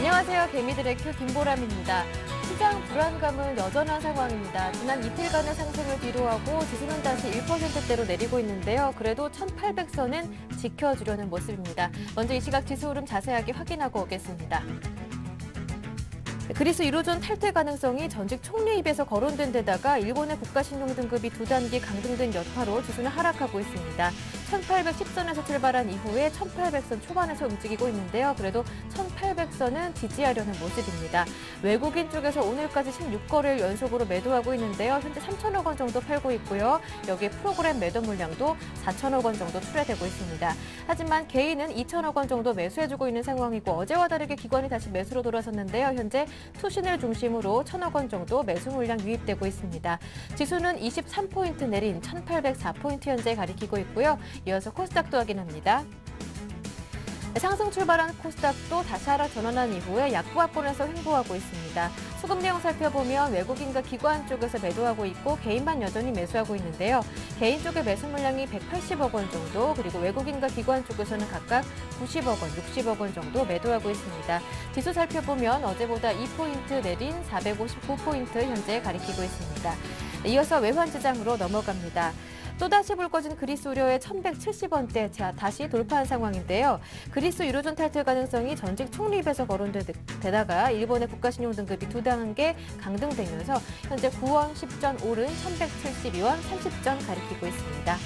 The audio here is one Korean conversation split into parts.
안녕하세요. 개미들의 큐 김보람입니다. 시장 불안감은 여전한 상황입니다. 지난 이틀간의 상승을 뒤로하고 지수는 다시 1%대로 내리고 있는데요. 그래도 1800선은 지켜주려는 모습입니다. 먼저 이 시각 지수 흐름 자세하게 확인하고 오겠습니다. 그리스 유로존 탈퇴 가능성이 전직 총리 입에서 거론된 데다가 일본의 국가신용등급이 2단계 강등된 여파로 지수는 하락하고 있습니다. 1810선에서 출발한 이후에 1800선 초반에서 움직이고 있는데요. 그래도 1800선은 지지하려는 모습입니다. 외국인 쪽에서 오늘까지 16거래일 연속으로 매도하고 있는데요. 현재 3천억 원 정도 팔고 있고요. 여기에 프로그램 매도 물량도 4천억 원 정도 출하되고 있습니다. 하지만 개인은 2천억 원 정도 매수해주고 있는 상황이고 어제와 다르게 기관이 다시 매수로 돌아섰는데요. 현재 투신을 중심으로 1천억 원 정도 매수 물량 유입되고 있습니다. 지수는 23포인트 내린 1804포인트 현재 가리키고 있고요. 이어서 코스닥도 확인합니다. 상승 출발한 코스닥도 다시 하락 전환한 이후에 약보합권에서 횡보하고 있습니다. 수급 내용 살펴보면 외국인과 기관 쪽에서 매도하고 있고 개인만 여전히 매수하고 있는데요. 개인 쪽의 매수 물량이 180억 원 정도, 그리고 외국인과 기관 쪽에서는 각각 90억 원, 60억 원 정도 매도하고 있습니다. 지수 살펴보면 어제보다 2포인트 내린 459포인트 현재 가리키고 있습니다. 이어서 외환시장으로 넘어갑니다. 또다시 불거진 그리스 우려의 1170원대 다시 돌파한 상황인데요. 그리스 유로존 탈퇴 가능성이 전직 총리 입에서 거론되다가 일본의 국가신용등급이 2단계 강등되면서 현재 9원 10전 오른 1172원 30전 가리키고 있습니다.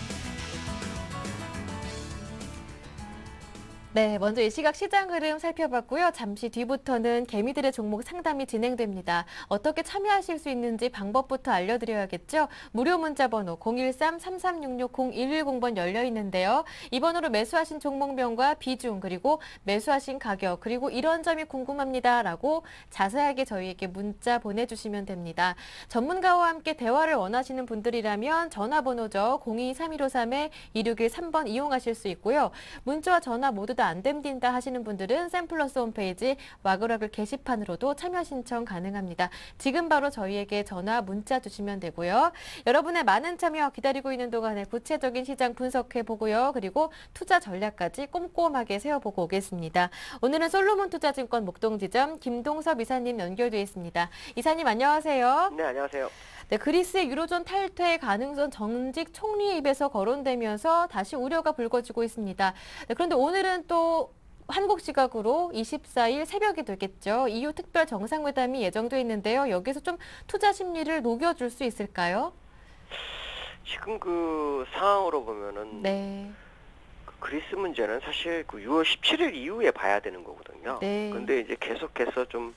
네, 먼저 이 시각 시장 흐름 살펴봤고요. 잠시 뒤부터는 개미들의 종목 상담이 진행됩니다. 어떻게 참여하실 수 있는지 방법부터 알려드려야겠죠. 무료 문자 번호 013-3366-0110번 열려 있는데요. 이 번호로 매수하신 종목명과 비중, 그리고 매수하신 가격, 그리고 이런 점이 궁금합니다라고 자세하게 저희에게 문자 보내주시면 됩니다. 전문가와 함께 대화를 원하시는 분들이라면 전화번호죠. 02-3153-2613번 이용하실 수 있고요. 문자와 전화 모두 다 안 됩니다 하시는 분들은 샘플러스 홈페이지 와그라글 게시판으로도 참여 신청 가능합니다. 지금 바로 저희에게 전화, 문자 주시면 되고요. 여러분의 많은 참여 기다리고 있는 동안에 구체적인 시장 분석해보고요. 그리고 투자 전략까지 꼼꼼하게 세워보고 오겠습니다. 오늘은 솔로몬 투자증권 목동지점 김동섭 이사님 연결돼 있습니다. 이사님 안녕하세요. 네, 안녕하세요. 네, 그리스의 유로존 탈퇴 가능성 전직 총리 입에서 거론되면서 다시 우려가 불거지고 있습니다. 네, 그런데 오늘은 또 한국 시각으로 24일 새벽이 되겠죠. EU 특별 정상회담이 예정돼 있는데요. 여기서 좀 투자 심리를 녹여줄 수 있을까요? 지금 그 상황으로 보면은 네. 그리스 문제는 사실 그 6월 17일 이후에 봐야 되는 거거든요. 네. 근데 이제 계속해서 좀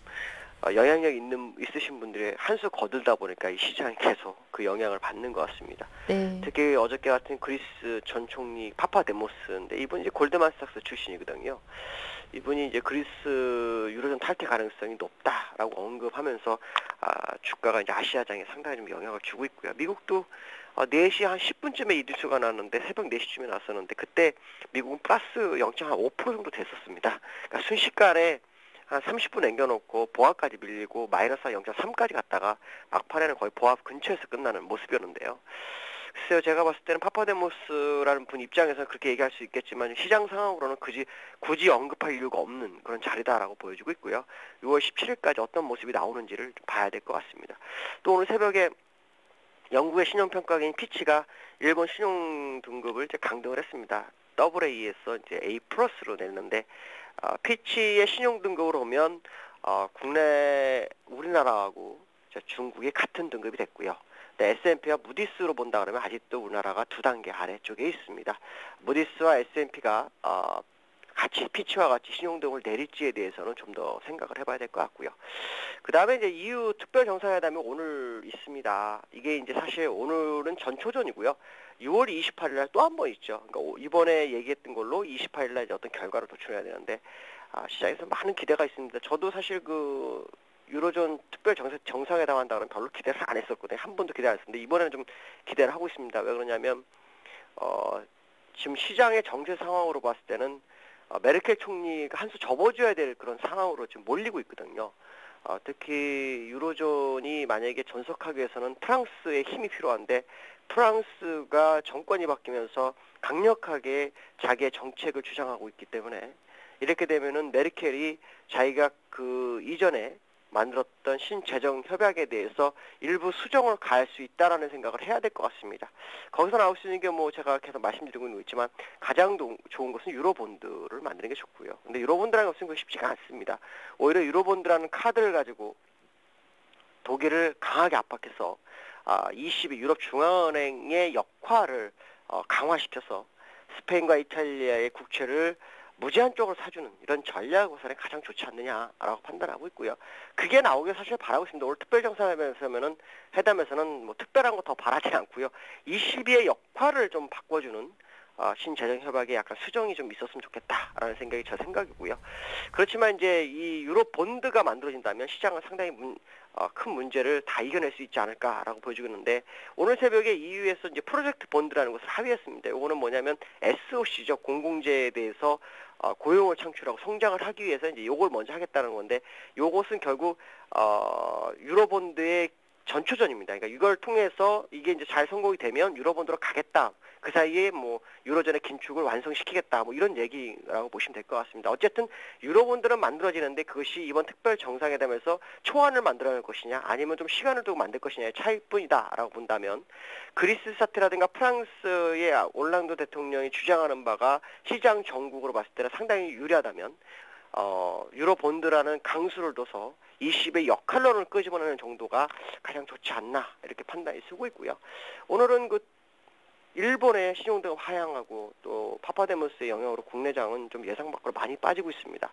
영향력 있으신 분들이 한 수 거들다 보니까 이 시장이 계속 그 영향을 받는 것 같습니다. 네. 특히 어저께 같은 그리스 전 총리 파파데모스인데 이분이 이제 골드만삭스 출신이거든요. 이분이 이제 그리스 유로존 탈퇴 가능성이 높다라고 언급하면서 주가가 이제 아시아장에 상당히 좀 영향을 주고 있고요. 미국도 4시 한 10분쯤에 이 뉴스가 나왔는데 새벽 4시쯤에 나왔었는데 그때 미국은 플러스 0.5% 정도 됐었습니다. 그러니까 순식간에 한 30분 남겨놓고 보합까지 밀리고 마이너스 0.3까지 갔다가 막판에는 거의 보합 근처에서 끝나는 모습이었는데요. 글쎄요, 제가 봤을 때는 파파데모스라는 분 입장에서는 그렇게 얘기할 수 있겠지만 시장 상황으로는 굳이 언급할 이유가 없는 그런 자리다라고 보여지고 있고요. 6월 17일까지 어떤 모습이 나오는지를 좀 봐야 될 것 같습니다. 또 오늘 새벽에 영국의 신용평가기인 피치가 일본 신용 등급을 이제 강등을 했습니다. AA에서 이제 A+로 냈는데 피치의 신용 등급으로 보면 국내 우리나라하고 중국이 같은 등급이 됐고요. S&P와 무디스로 본다 그러면 아직도 우리나라가 2단계 아래쪽에 있습니다. 무디스와 S&P가 같이 피치와 같이 신용 등을 내릴지에 대해서는 좀 더 생각을 해봐야 될 것 같고요. 그 다음에 이제 EU 특별 정상회담이 오늘 있습니다. 이게 이제 사실 오늘은 전초전이고요. 6월 28일 날 또 한 번 있죠. 그러니까 이번에 얘기했던 걸로 28일 날 이제 어떤 결과를 도출해야 되는데 시장에서 많은 기대가 있습니다. 저도 사실 그 유로존 특별 정상회담 한다 그러면 별로 기대를 안 했었거든요. 한 번도 기대 안 했었는데 이번에는 좀 기대를 하고 있습니다. 왜 그러냐면 지금 시장의 정세 상황으로 봤을 때는 메르켈 총리가 한 수 접어줘야 될 그런 상황으로 지금 몰리고 있거든요. 특히 유로존이 만약에 전속하기 위해서는 프랑스의 힘이 필요한데 프랑스가 정권이 바뀌면서 강력하게 자기의 정책을 주장하고 있기 때문에 이렇게 되면은 메르켈이 자기가 그 이전에 만들었던 신재정 협약에 대해서 일부 수정을 가할 수 있다라는 생각을 해야 될 것 같습니다. 거기서 나올 수 있는 게 뭐 제가 계속 말씀드리고 있지만 가장 좋은 것은 유로본드를 만드는 게 좋고요. 근데 유로본드라는 것은 쉽지가 않습니다. 오히려 유로본드라는 카드를 가지고 독일을 강하게 압박해서 22 유럽 중앙은행의 역할을 강화시켜서 스페인과 이탈리아의 국채를 무제한 쪽으로 사주는 이런 전략 우선에 가장 좋지 않느냐라고 판단하고 있고요. 그게 나오길 사실 바라고 있습니다. 오늘 회담에서는 뭐 특별한 거 더 바라지 않고요. 22의 역할을 좀 바꿔주는 신재정 협약에 약간 수정이 좀 있었으면 좋겠다라는 생각이 제 생각이고요. 그렇지만 이제 이 유로 본드가 만들어진다면 시장은 상당히 큰 문제를 다 이겨낼 수 있지 않을까라고 보여지고 있는데 오늘 새벽에 EU에서 이제 프로젝트 본드라는 것을 합의했습니다. 이거는 뭐냐면 SOC죠. 공공재에 대해서 고용을 창출하고 성장을 하기 위해서 이제 요걸 먼저 하겠다는 건데 요것은 결국 유로본드의 전초전입니다. 그러니까 이걸 통해서 이게 이제 잘 성공이 되면 유로본드로 가겠다. 그 사이에 뭐 유로존의 긴축을 완성시키겠다. 뭐 이런 얘기라고 보시면 될 것 같습니다. 어쨌든 유로본드는 만들어지는데 그것이 이번 특별 정상회담에서 초안을 만들어낼 것이냐 아니면 좀 시간을 두고 만들 것이냐의 차이뿐이다라고 본다면 그리스 사태라든가 프랑스의 올랑드 대통령이 주장하는 바가 시장 정국으로 봤을 때는 상당히 유리하다면 유로본드라는 강수를 둬서 20의 역할론을 끄집어내는 정도가 가장 좋지 않나 이렇게 판단이 쓰고 있고요. 오늘은 그 일본의 신용도가 하향하고 또 파파데모스의 영향으로 국내장은 좀 예상 밖으로 많이 빠지고 있습니다.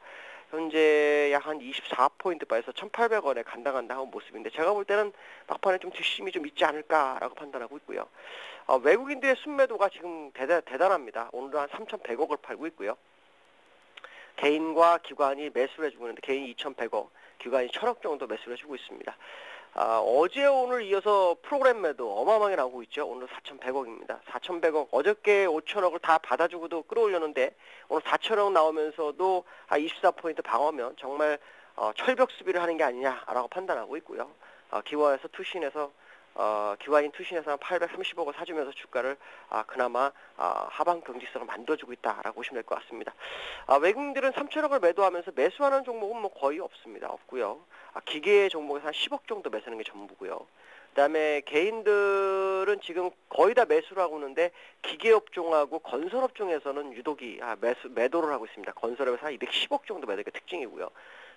현재 약 한 24포인트 빠져서 1,800원에 간당간당 한 모습인데 제가 볼 때는 막판에 좀 뒷심이 좀 있지 않을까라고 판단하고 있고요. 외국인들의 순매도가 지금 대단합니다. 오늘도 한 3,100억을 팔고 있고요. 개인과 기관이 매수를 해주고 있는데 개인이 2,100억, 기관이 1,000억 정도 매수를 해주고 있습니다. 어제 오늘 이어서 프로그램 매도 어마어마하게 나오고 있죠. 오늘 4,100억입니다. 4,100억, 어저께 5,000억을 다 받아주고도 끌어올렸는데 오늘 4,000억 나오면서도 24포인트 방어면 정말 철벽 수비를 하는 게 아니냐라고 판단하고 있고요. 기관인 투신에서 한 830억을 사주면서 주가를 그나마 하방 경직성을 만들어주고 있다라고 보시면 될 것 같습니다. 외국인들은 3천억을 매도하면서 매수하는 종목은 뭐 거의 없고요. 기계 종목에서 한 10억 정도 매수하는 게 전부고요. 그다음에 개인들은 지금 거의 다 매수를 하고 있는데 기계업종하고 건설업종에서는 유독이 매도를 하고 있습니다. 건설업에서 한 210억 정도 매도가 특징이고요.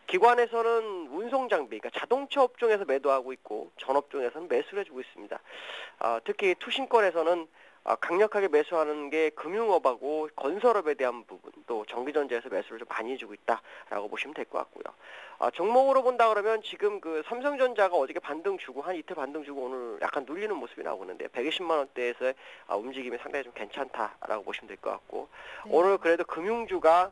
기관에서는 운송장비, 그러니까 자동차 업종에서 매도하고 있고 전업종에서는 매수를 해주고 있습니다. 특히 투신권에서는 강력하게 매수하는 게 금융업하고 건설업에 대한 부분, 또 전기전자에서 매수를 좀 많이 해주고 있다라고 보시면 될 것 같고요. 종목으로 본다 그러면 지금 그 삼성전자가 어저께 반등 주고 한 이틀 반등 주고 오늘 약간 눌리는 모습이 나오고 있는데 120만 원대에서의 움직임이 상당히 좀 괜찮다라고 보시면 될 것 같고 네. 오늘 그래도 금융주가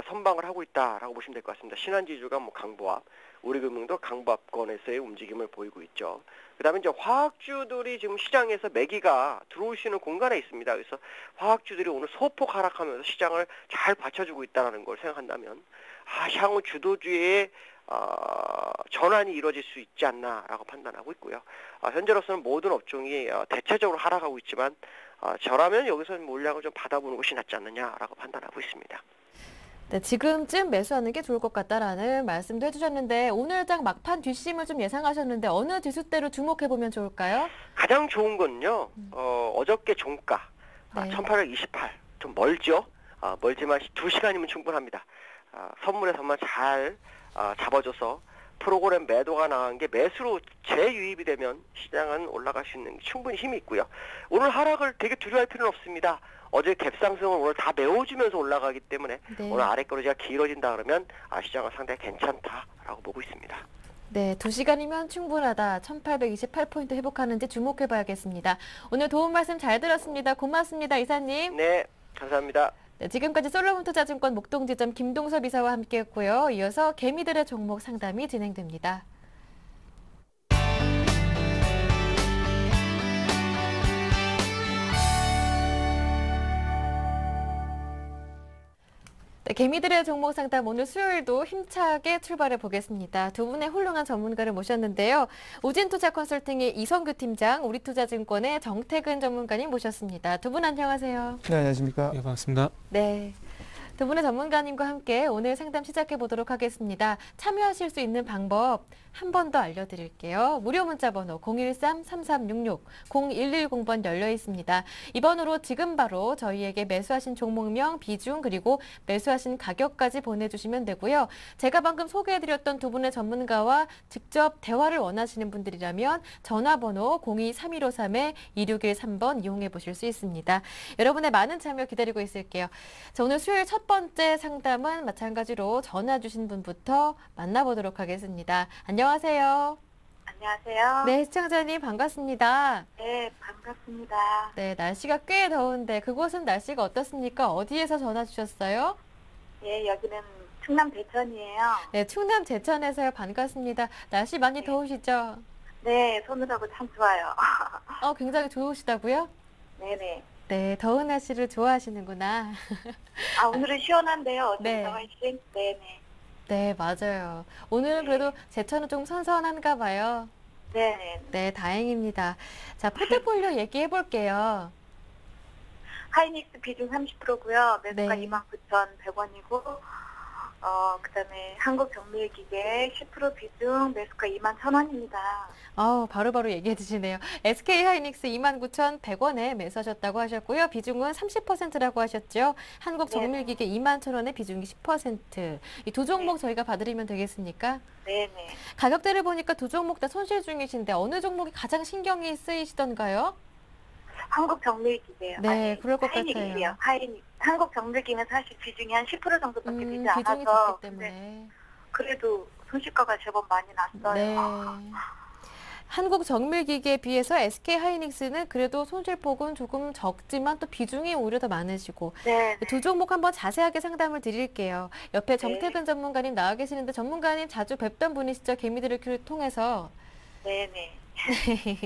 선방을 하고 있다라고 보시면 될 것 같습니다. 신한지주가 뭐 강보합, 우리금융도 강보합권에서의 움직임을 보이고 있죠. 그다음에 이제 화학주들이 지금 시장에서 매기가 들어올 수 있는 공간에 있습니다. 그래서 화학주들이 오늘 소폭 하락하면서 시장을 잘 받쳐주고 있다는 걸 생각한다면 향후 주도주의 전환이 이루어질 수 있지 않나라고 판단하고 있고요. 현재로서는 모든 업종이 대체적으로 하락하고 있지만 저라면 여기서는 물량을 좀 받아보는 것이 낫지 않느냐라고 판단하고 있습니다. 네, 지금쯤 매수하는 게 좋을 것 같다라는 말씀도 해주셨는데 오늘장 막판 뒷심을 좀 예상하셨는데 어느 지수대로 주목해보면 좋을까요? 가장 좋은 건요. 어저께 종가 네. 1828 좀 멀죠. 멀지만 2시간이면 충분합니다. 선물에서만 잘 잡아줘서 프로그램 매도가 나간 게 매수로 재유입이 되면 시장은 올라갈 수 있는 충분히 힘이 있고요. 오늘 하락을 되게 두려워할 필요는 없습니다. 어제 갭상승을 오늘 다 메워주면서 올라가기 때문에 네. 오늘 아래거리가 길어진다 그러면 시장은 상당히 괜찮다라고 보고 있습니다. 네, 2시간이면 충분하다. 1828포인트 회복하는지 주목해봐야겠습니다. 오늘 도움 말씀 잘 들었습니다. 고맙습니다, 이사님. 네, 감사합니다. 네, 지금까지 솔로몬투자증권 목동지점 김동섭 이사와 함께했고요. 이어서 개미들의 종목 상담이 진행됩니다. 네, 개미들의 종목 상담 오늘 수요일도 힘차게 출발해 보겠습니다. 두 분의 훌륭한 전문가를 모셨는데요. 우진투자 컨설팅의 이성규 팀장, 우리투자증권의 정태근 전문가님 모셨습니다. 두 분 안녕하세요. 네, 안녕하십니까. 네, 반갑습니다. 네. 두 분의 전문가님과 함께 오늘 상담 시작해 보도록 하겠습니다. 참여하실 수 있는 방법 한 번 더 알려드릴게요. 무료 문자 번호 013-3366-0110번 열려 있습니다. 이 번호로 지금 바로 저희에게 매수하신 종목명, 비중, 그리고 매수하신 가격까지 보내주시면 되고요. 제가 방금 소개해드렸던 두 분의 전문가와 직접 대화를 원하시는 분들이라면 전화번호 02-3153-2613번 이용해 보실 수 있습니다. 여러분의 많은 참여 기다리고 있을게요. 자, 오늘 수요일 첫 번째 상담은 마찬가지로 전화 주신 분부터 만나보도록 하겠습니다. 안녕하세요. 안녕하세요. 네, 시청자님 반갑습니다. 네, 반갑습니다. 네, 날씨가 꽤 더운데 그곳은 날씨가 어떻습니까? 어디에서 전화 주셨어요? 예, 여기는 충남 대천이에요. 네, 충남 제천에서요. 반갑습니다. 날씨 많이 더우시죠? 네, 손으로하고 참 좋아요. 굉장히 좋으시다고요? 네네. 네, 더운 날씨를 좋아하시는구나. 아, 오늘은 시원한데요. 네. 어제보다 훨씬? 네네. 네, 맞아요. 오늘은 그래도 제천은 좀 선선한가 봐요. 네네. 네, 다행입니다. 자, 포트폴리오 얘기해 볼게요. 하이닉스 비중 30%고요. 매수가 네. 29,100원이고, 그다음에 한국정밀기계 10% 비중 매수가 21,000원입니다. 바로바로 얘기해 주시네요. SK 하이닉스 29,100원에 매수하셨다고 하셨고요. 비중은 30%라고 하셨죠. 한국 정밀기계 21,000원에 비중이 10%. 이 두 종목 저희가 봐드리면 되겠습니까? 네네. 가격대를 보니까 두 종목 다 손실 중이신데 어느 종목이 가장 신경이 쓰이시던가요? 한국정밀기계요. 네, 그럴 것 하이닉스요. 같아요. 하이닉스. 한국정밀기계는 사실 비중이 한 10% 정도밖에 되지 비중이 않아서. 적기 때문에. 그래도 손실가가 제법 많이 났어요. 네. 한국 정밀기계에 비해서 SK 하이닉스는 그래도 손실폭은 조금 적지만 또 비중이 오히려 더 많으시고 네. 두 종목 한번 자세하게 상담을 드릴게요. 옆에 정태근 전문가님 나와 계시는데 전문가님 자주 뵙던 분이시죠. 개미들을 통해서. 네네.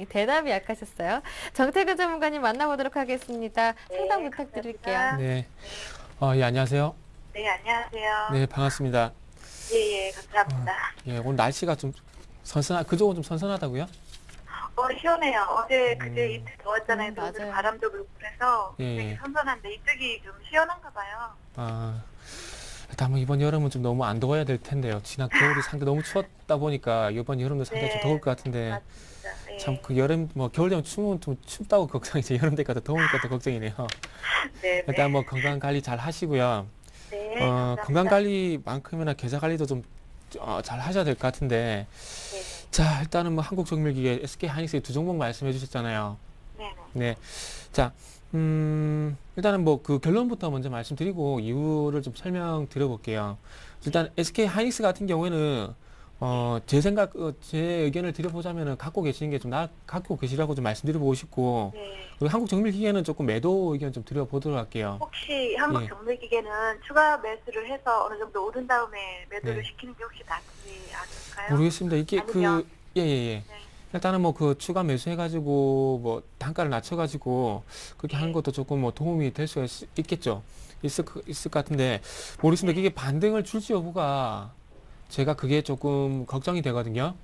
대답이 약하셨어요. 정태근 전문가님 만나보도록 하겠습니다. 상담 네, 부탁드릴게요. 감사합니다. 네. 예, 안녕하세요. 네, 안녕하세요. 네, 반갑습니다. 예, 감사합니다. 예, 오늘 날씨가 좀 그쪽은 좀 선선하다고요? 시원해요. 어제, 그제 이틀 더웠잖아요. 맞아요. 오늘 바람도 불고 그래서 예. 되게 선선한데 이쪽이 좀 시원한가 봐요. 일단 뭐 이번 여름은 좀 너무 안 더워야 될 텐데요. 지난 겨울이 상당히 너무 추웠다 보니까 이번 여름도 상당히 좀 네. 더울 것 같은데 맞습니다. 네. 참 그 여름 뭐 겨울 되면 추우면 좀 춥다고 걱정이지 여름 되니까 더 더우니까 더 걱정이네요. 네, 일단 뭐 건강 관리 잘 하시고요. 네, 감사합니다. 건강 관리만큼이나 계좌 관리도 좀 잘 하셔야 될 것 같은데 네, 자 일단은 뭐 한국정밀기계, SK 하이닉스 두 종목 말씀해 주셨잖아요. 네, 네. 자, 일단은 뭐 그 결론부터 먼저 말씀드리고 이유를 좀 설명드려 볼게요. 일단 SK 하이닉스 같은 경우에는 제 의견을 드려보자면은 갖고 계시는 게 좀 갖고 계시라고 좀 말씀드려보고 싶고, 네. 그리고 한국정밀기계는 조금 매도 의견 좀 드려보도록 할게요. 혹시 예. 한국정밀기계는 추가 매수를 해서 어느 정도 오른 다음에 매도를 네. 시키는 게 혹시 낫지 않을까요? 모르겠습니다. 이게 아니면- 예. 네. 일단은 뭐 그 추가 매수해가지고 뭐 단가를 낮춰가지고 그렇게 하는 것도 조금 뭐 도움이 될 수가 있겠죠. 있을 것 같은데 모르겠습니다. 이게 반등을 줄지 여부가 제가 그게 조금 걱정이 되거든요.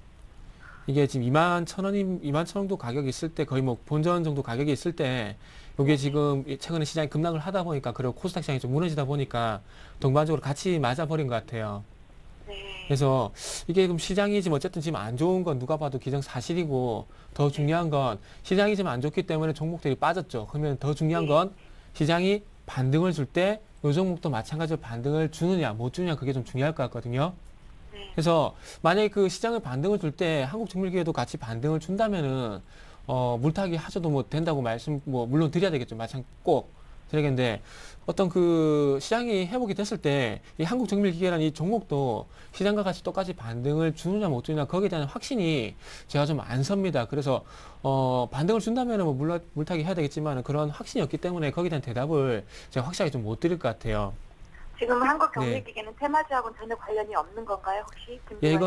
이게 지금 21,000원 정도 가격이 있을 때 거의 뭐 본전 정도 가격이 있을 때 이게 지금 최근에 시장이 급락을 하다 보니까 그리고 코스닥 시장이 좀 무너지다 보니까 동반적으로 같이 맞아버린 것 같아요. 네. 그래서 이게 그럼 시장이 지금 어쨌든 지금 안 좋은 건 누가 봐도 기정사실이고 더 중요한 건 시장이 지금 안 좋기 때문에 종목들이 빠졌죠. 그러면 더 중요한 건 시장이 반등을 줄 때 요 종목도 마찬가지로 반등을 주느냐 못 주느냐 그게 좀 중요할 것 같거든요. 네. 그래서 만약에 그 시장을 반등을 줄 때 한국정밀기계도 같이 반등을 준다면은 물타기 하셔도 뭐 된다고 물론 드려야 되겠죠. 꼭 드려야겠는데 어떤 그 시장이 회복이 됐을 때 이 한국정밀기계라는 이 종목도 시장과 같이 똑같이 반등을 주느냐 못 주느냐 거기에 대한 확신이 제가 좀 안 섭니다. 그래서 반등을 준다면은 뭐 물타기 해야 되겠지만 그런 확신이 없기 때문에 거기에 대한 대답을 제가 확실하게 좀 못 드릴 것 같아요. 지금 한국정밀기계는 테마주하고는 전혀 관련이 없는 건가요, 혹시? 예,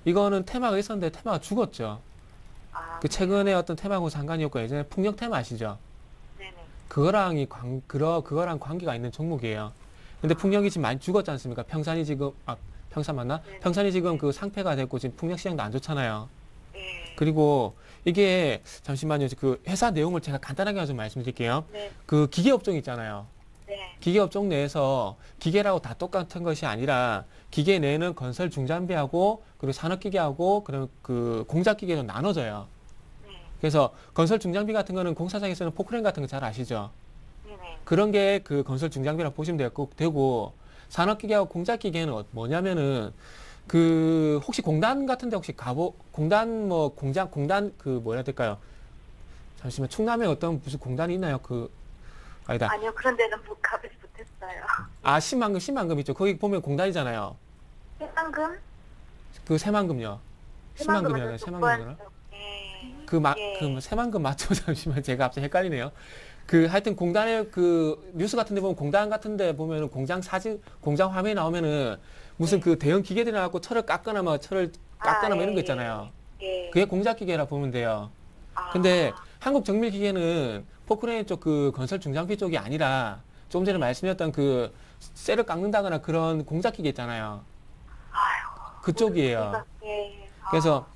이거는 테마가 있었는데 테마가 죽었죠. 아, 그 최근에 어떤 테마하고 상관이 없고 예전에 풍력 테마 아시죠? 네네. 그거랑 관계가 있는 종목이에요. 근데 풍력이 지금 많이 죽었지 않습니까? 평산이 지금, 평산 맞나? 네네. 평산이 지금 그 상폐가 됐고 지금 풍력 시장도 안 좋잖아요. 네. 그리고 이게 잠시만요. 그 회사 내용을 제가 간단하게 좀 말씀드릴게요. 네. 그 기계업종 있잖아요. 네. 기계업종 내에서 기계라고 다 똑같은 것이 아니라 기계 내에는 건설 중장비하고 그리고 산업기계하고 그리고 그 공작기계로 나눠져요. 네. 그래서 건설 중장비 같은 거는 공사장에서는 포크레인 같은 거 잘 아시죠? 네네. 그런 게 그 건설 중장비라고 보시면 되고 산업기계하고 공작기계는 뭐냐면은 그 혹시 공단 같은데 혹시 공단 뭐 공단 그 뭐라 해야 될까요? 잠시만 충남에 어떤 무슨 공단이 있나요? 그 아니다. 아니요, 그런 데는 가보지 못했어요. 아, 신만금 있죠. 거기 보면 공단이잖아요. 해상금? 그 새만금요. 신만금이라고 해요. 새만금이요. 네. 그 새만금 맞죠? 잠시만 제가 갑자기 헷갈리네요. 그 하여튼 공단에 그 뉴스 같은 데 보면 공단 같은 데 보면은 공장 화면이 나오면은 무슨 네. 그 대형 기계들이 나와갖고 철을 깎거나 뭐 철을 깎거나 뭐 이런 거 있잖아요. 예. 그게 공작기계라 보면 돼요. 아, 근데 한국정밀기계는 포크레인 쪽 그 건설 중장비 쪽이 아니라 조금 전에 말씀드렸던 그 쇠를 깎는다거나 그런 공작기계 있잖아요. 아유, 그쪽이에요. 예. 그래서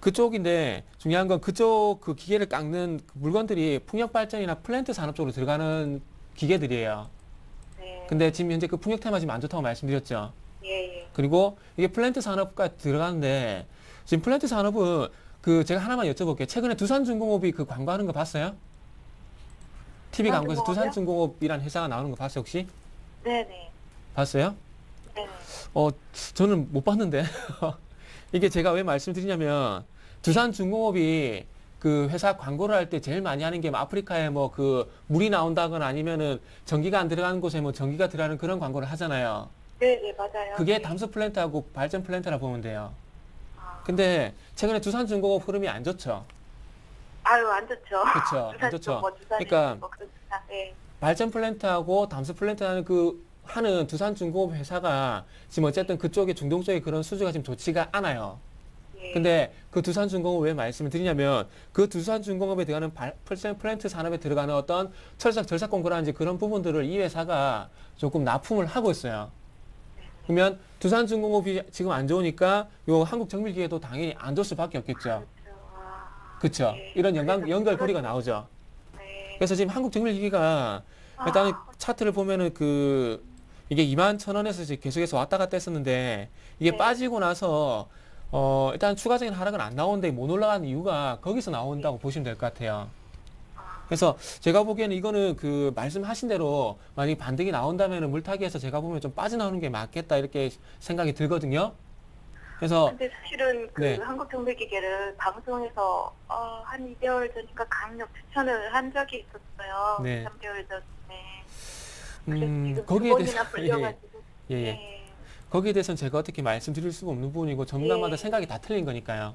그쪽인데 중요한 건 그쪽 그 기계를 깎는 그 물건들이 풍력 발전이나 플랜트 산업 쪽으로 들어가는 기계들이에요. 네. 근데 지금 현재 그 풍력 테마 지금 안 좋다고 말씀드렸죠. 예. 그리고 이게 플랜트 산업까지 들어가는데 지금 플랜트 산업은 그 제가 하나만 여쭤볼게요. 최근에 두산중공업이 그 광고하는 거 봤어요? TV 광고에서 두산중공업이요? 두산중공업이라는 회사가 나오는 거 봤어요, 혹시? 네네. 봤어요? 네네. 저는 못 봤는데. 이게 제가 왜 말씀드리냐면, 두산중공업이 그 회사 광고를 할 때 제일 많이 하는 게 뭐 아프리카에 뭐 그 물이 나온다거나 아니면은 전기가 안 들어가는 곳에 뭐 전기가 들어가는 그런 광고를 하잖아요. 네네, 맞아요. 그게 네. 담수 플랜트하고 발전 플랜트라 보면 돼요. 아. 근데 최근에 두산중공업 흐름이 안 좋죠. 아유, 안 좋죠. 그쵸, 안 좋죠. 그러니까 그렇구나. 네. 발전 플랜트하고 담수 플랜트하는 하는 두산중공업 회사가 지금 어쨌든 그쪽에 중동 쪽에 그런 수주가 지금 좋지가 않아요. 예. 근데 그 두산중공업 왜 말씀을 드리냐면 그 두산중공업에 들어가는 발전 플랜트 산업에 들어가는 어떤 절삭 공고라든지 그런 부분들을 이 회사가 조금 납품을 하고 있어요. 그러면 두산중공업이 지금 안 좋으니까 요 한국정밀기계도 당연히 안 좋을 수밖에 없겠죠. 그렇죠. 아, 그쵸? 예. 이런 그래서 연결고리가 나오죠. 네. 그래서 지금 한국정밀기계가 일단은 차트를 보면은 이게 21,000원에서 계속해서 왔다 갔다 했었는데 이게 네. 빠지고 나서 일단 추가적인 하락은 안 나오는데 못 올라가는 이유가 거기서 나온다고 보시면 될 것 같아요. 그래서 제가 보기에는 이거는 그 말씀하신 대로 만약에 반등이 나온다면은 물타기에서 제가 보면 좀 빠져나오는 게 맞겠다 이렇게 생각이 들거든요. 그래서 근데 사실은 그 네. 한국정밀기계를 방송에서 한 2개월 전인가 강력 추천을 한 적이 있었어요. 네. 3개월 전에. 그래서 지금 거기에 두 대해서 번이나 불려가지고. 예, 예. 네. 거기에 대해서는 제가 어떻게 말씀드릴 수가 없는 부분이고 전문가마다 예. 생각이 다 틀린 거니까요.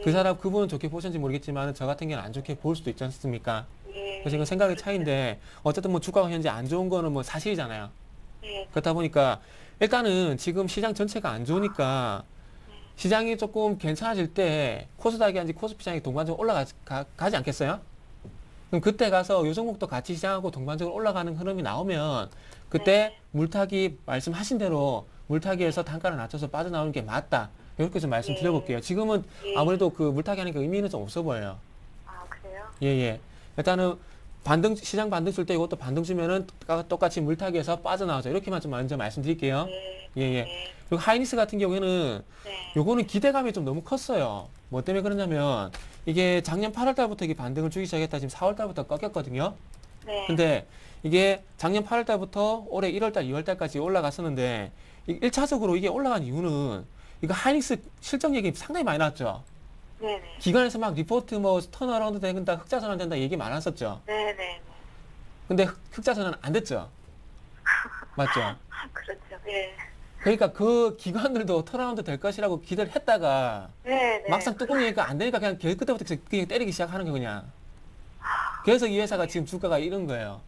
네. 그분은 좋게 보셨는지 모르겠지만 저 같은 경우는 안 좋게 볼 수도 있지 않습니까? 예. 그래서 이건 생각의 차이인데 어쨌든 뭐 주가가 현재 안 좋은 거는 뭐 사실이잖아요. 네. 그렇다 보니까 일단은 지금 시장 전체가 안 좋으니까 시장이 조금 괜찮아질 때 코스닥이든지 코스피장이 동반적으로 올라가지 않겠어요? 그럼 그때 가서 요 종목도 같이 시장하고 동반적으로 올라가는 흐름이 나오면 그때 네. 물타기 말씀하신 대로 물타기에서 단가를 낮춰서 빠져나오는 게 맞다. 이렇게 좀 말씀드려볼게요. 지금은 예. 아무래도 그 물타기 하니까 의미는 좀 없어 보여요. 아, 그래요? 예. 일단은 시장 반등 줄 때 이것도 반등 주면은 똑같이 물타기에서 빠져나오죠. 이렇게만 좀 먼저 말씀드릴게요. 네. 예. 네. 그리고 하이닉스 같은 경우에는 네. 요거는 기대감이 좀 너무 컸어요. 뭐 때문에 그러냐면 이게 작년 8월 달부터 이게 반등을 주기 시작했다. 지금 4월 달부터 꺾였거든요. 네. 근데 이게 작년 8월 달부터 올해 1월 달, 2월 달까지 올라갔었는데 1차적으로 이게 올라간 이유는 이거 하이닉스 실적 얘기 상당히 많이 나왔죠. 네네. 기관에서 막 리포트 뭐 턴어라운드 된다, 흑자선언 된다 얘기 많았었죠. 네네. 근데 흑자선언 안 됐죠. 맞죠? 그렇죠. 예. 그러니까 그 기관들도 턴어라운드 될 것이라고 기대를 했다가 네네. 막상 뚜껑 여니까 안 되니까 그냥 그때부터 그냥 때리기 시작하는 거 그냥. 그래서 이 회사가 지금 주가가 이런 거예요.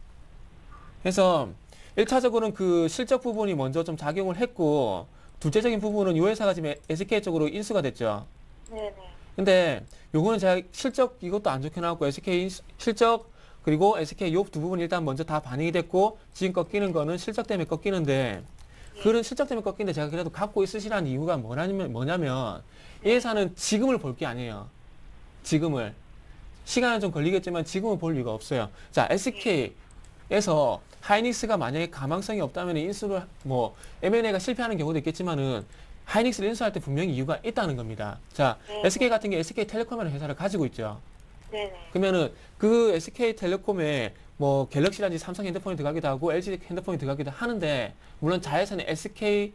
그래서 1차적으로는 그 실적 부분이 먼저 좀 작용을 했고 둘째적인 부분은 이 회사가 지금 SK 쪽으로 인수가 됐죠. 네네. 근데 요거는 제가 실적 이것도 안 좋게 나왔고 SK 실적 그리고 SK 요 두 부분 일단 먼저 다 반영이 됐고 지금 꺾이는 거는 실적 때문에 꺾이는데 그런 실적 때문에 꺾이는데 제가 그래도 갖고 있으시라는 이유가 뭐냐면 이 회사는 지금을 볼 게 아니에요. 지금을. 시간은 좀 걸리겠지만 지금은 볼 이유가 없어요. 자, SK에서 하이닉스가 만약에 가망성이 없다면 인수를 뭐 M&A가 실패하는 경우도 있겠지만은 하이닉스를 인수할 때 분명히 이유가 있다는 겁니다. 자, 네. SK 같은 게 SK텔레콤이라는 회사를 가지고 있죠. 네네. 그러면은 그 SK텔레콤에 뭐 갤럭시라든지 삼성 핸드폰이 들어가기도 하고 LG 핸드폰이 들어가기도 하는데 물론 자회사는 스카이죠.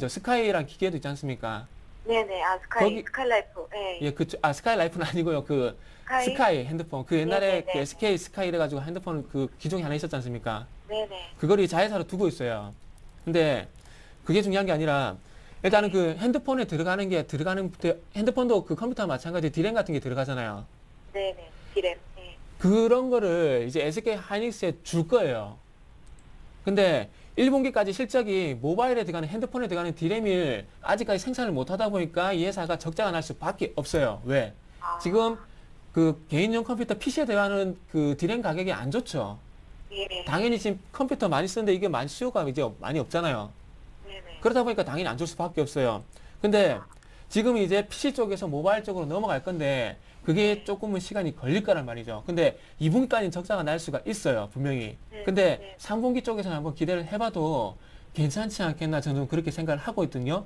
스카이랑 기계도 있지 않습니까? 네네. 아, 스카이, 거기- 스카이라이프. 네. 예, 스카이라이프는 아니고요. 그 스카이 핸드폰. 그 옛날에 네네네. 그 SK 스카이 이래가지고 핸드폰 그 기종이 하나 있었지 않습니까? 네네. 그거를 자회사로 두고 있어요. 근데 그게 중요한 게 아니라 일단은 그 핸드폰에 핸드폰도 그 컴퓨터와 마찬가지 디램 같은 게 들어가잖아요. 네네. 디램. 네. 그런 거를 이제 SK 하이닉스에 줄 거예요. 근데 1분기까지 실적이 모바일에 들어가는 핸드폰에 들어가는 디램을 아직까지 생산을 못 하다 보니까 이 회사가 적자가 날 수밖에 없어요. 왜? 아, 지금 그 개인용 컴퓨터 PC에 들어가는 그 디램 가격이 안 좋죠. 예. 당연히 지금 컴퓨터 많이 쓰는데 이게 많이 수요가 이제 많이 없잖아요. 네네. 그러다 보니까 당연히 안 줄 수밖에 없어요. 근데 지금 이제 PC 쪽에서 모바일 쪽으로 넘어갈 건데 그게 조금은 시간이 걸릴 거란 말이죠. 근데 2분기까지는 적자가 날 수가 있어요. 분명히. 네, 근데 네. 3분기 쪽에서 한번 기대를 해봐도 괜찮지 않겠나 저는 그렇게 생각을 하고 있거든요.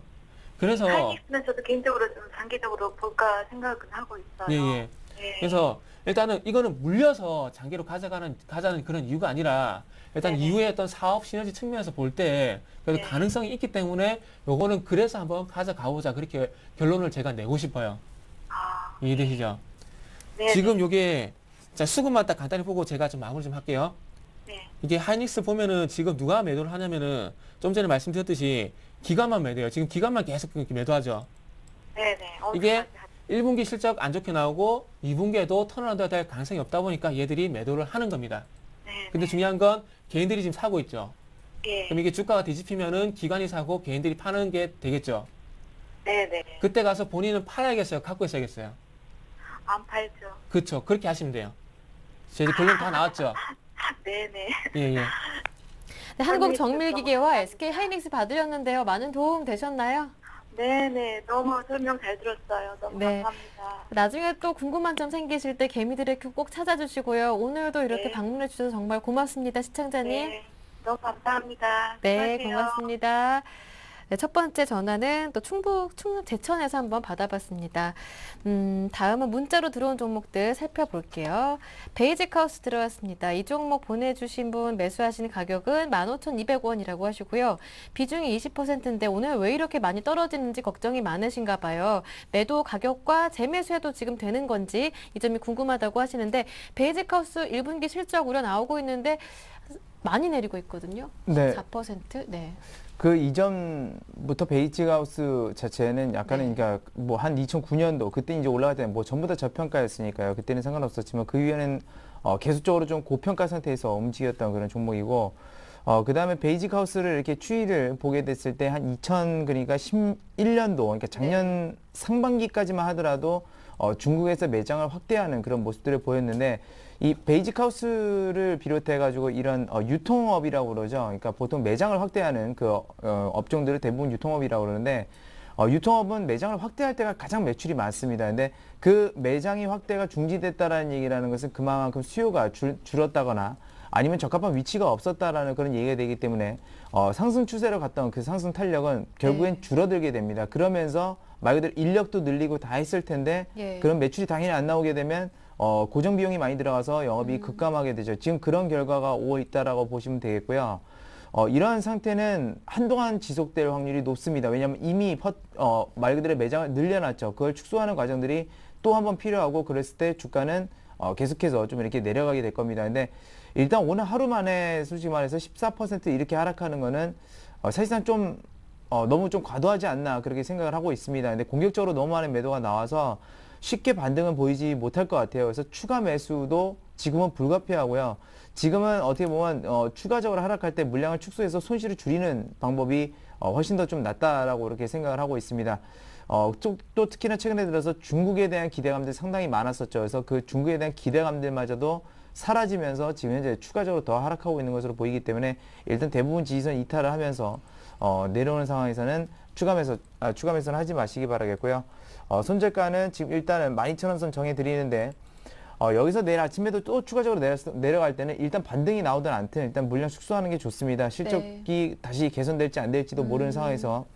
그래서 하이닉스는 저도 개인적으로 좀 장기적으로 볼까 생각은 하고 있어요. 예, 예. 네. 그래서 일단은 이거는 물려서 장기로 가자는 그런 이유가 아니라 일단 네네. 이후에 어떤 사업 시너지 측면에서 볼 때 그래도 네. 가능성이 있기 때문에 요거는 그래서 한번 가져가보자 그렇게 결론을 제가 내고 싶어요. 아, 이해되시죠? 네. 지금 요게 자 수급만 딱 간단히 보고 제가 좀 마무리 좀 할게요. 네. 이게 하이닉스 보면은 지금 누가 매도를 하냐면은 좀 전에 말씀드렸듯이 기관만 매도해요. 지금 기관만 계속 이렇게 매도하죠. 네네. 이게 1분기 실적 안 좋게 나오고 2분기에도 턴어라운드가 될 가능성이 없다 보니까 얘들이 매도를 하는 겁니다. 네. 근데 중요한 건 개인들이 지금 사고 있죠. 예. 그럼 이게 주가가 뒤집히면은 기관이 사고 개인들이 파는 게 되겠죠. 네네. 그때 가서 본인은 팔아야겠어요? 갖고 있어야겠어요? 안 팔죠. 그렇죠. 그렇게 하시면 돼요. 제 이제 결론 다 나왔죠. 네네. 예, 예. 네, 한국정밀기계와 SK 하이닉스 받으셨는데요. 많은 도움 되셨나요? 네네. 너무 설명 잘 들었어요. 너무 네. 감사합니다. 나중에 또 궁금한 점 생기실 때 개미들의 큐 꼭 찾아주시고요. 오늘도 이렇게 네. 방문해 주셔서 정말 고맙습니다, 시청자님. 네. 너무 감사합니다. 네, 수고하세요. 고맙습니다. 네, 첫 번째 전화는 또 충북 제천에서 한번 받아봤습니다. 다음은 문자로 들어온 종목들 살펴볼게요. 베이직하우스 들어왔습니다. 이 종목 보내주신 분 매수하시는 가격은 15,200원이라고 하시고요. 비중이 20%인데 오늘 왜 이렇게 많이 떨어지는지 걱정이 많으신가 봐요. 매도 가격과 재매수해도 지금 되는 건지 이 점이 궁금하다고 하시는데 베이직하우스 1분기 실적 우려 나오고 있는데 많이 내리고 있거든요. 네, 4%? 네. 그 이전부터 베이직하우스 자체는 약간은 네. 그러니까 뭐 한 2009년도 그때 이제 올라갈 때는 뭐 전부 다 저평가였으니까요. 그때는 상관없었지만 그 이후에는 계속적으로 좀 고평가 상태에서 움직였던 그런 종목이고 그 다음에 베이직하우스를 이렇게 추이를 보게 됐을 때 한 2000 그러니까 11년도 그러니까 작년 상반기까지만 하더라도 중국에서 매장을 확대하는 그런 모습들을 보였는데 이 베이직하우스를 비롯해 가지고 이런 유통업이라고 그러죠. 그러니까 보통 매장을 확대하는 그 업종들을 대부분 유통업이라고 그러는데 유통업은 매장을 확대할 때가 가장 매출이 많습니다. 근데 그 매장이 확대가 중지됐다라는 얘기라는 것은 그만큼 수요가 줄었다거나 아니면 적합한 위치가 없었다라는 그런 얘기가 되기 때문에 상승 추세로 갔던 그 상승 탄력은 결국엔 줄어들게 됩니다. 그러면서 말 그대로 인력도 늘리고 다 했을 텐데 예. 그런 매출이 당연히 안 나오게 되면 고정 비용이 많이 들어가서 영업이 급감하게 되죠. 지금 그런 결과가 오고 있다라고 보시면 되겠고요. 이러한 상태는 한동안 지속될 확률이 높습니다. 왜냐하면 이미 말 그대로 매장을 늘려놨죠. 그걸 축소하는 과정들이 또 한 번 필요하고 그랬을 때 주가는 계속해서 좀 이렇게 내려가게 될 겁니다. 근데 일단 오늘 하루 만에 솔직히 말해서 14% 이렇게 하락하는 거는 사실상 좀 너무 좀 과도하지 않나 그렇게 생각을 하고 있습니다. 근데 공격적으로 너무 많은 매도가 나와서 쉽게 반등은 보이지 못할 것 같아요. 그래서 추가 매수도 지금은 불가피하고요. 지금은 어떻게 보면 추가적으로 하락할 때 물량을 축소해서 손실을 줄이는 방법이 훨씬 더 좀 낫다라고 이렇게 생각을 하고 있습니다. 또 특히나 최근에 들어서 중국에 대한 기대감들이 상당히 많았었죠. 그래서 그 중국에 대한 기대감들마저도 사라지면서 지금 현재 추가적으로 더 하락하고 있는 것으로 보이기 때문에 일단 대부분 지지선 이탈을 하면서 내려오는 상황에서는 추가 매수는 하지 마시기 바라겠고요. 손절가는 지금 일단은 12,000원 선 정해 드리는데 여기서 내일 아침에도 또 추가적으로 내려갈 때는 일단 반등이 나오든 않든 일단 물량 축소하는 게 좋습니다. 실적이 다시 개선될지 안 될지도 모르는 상황에서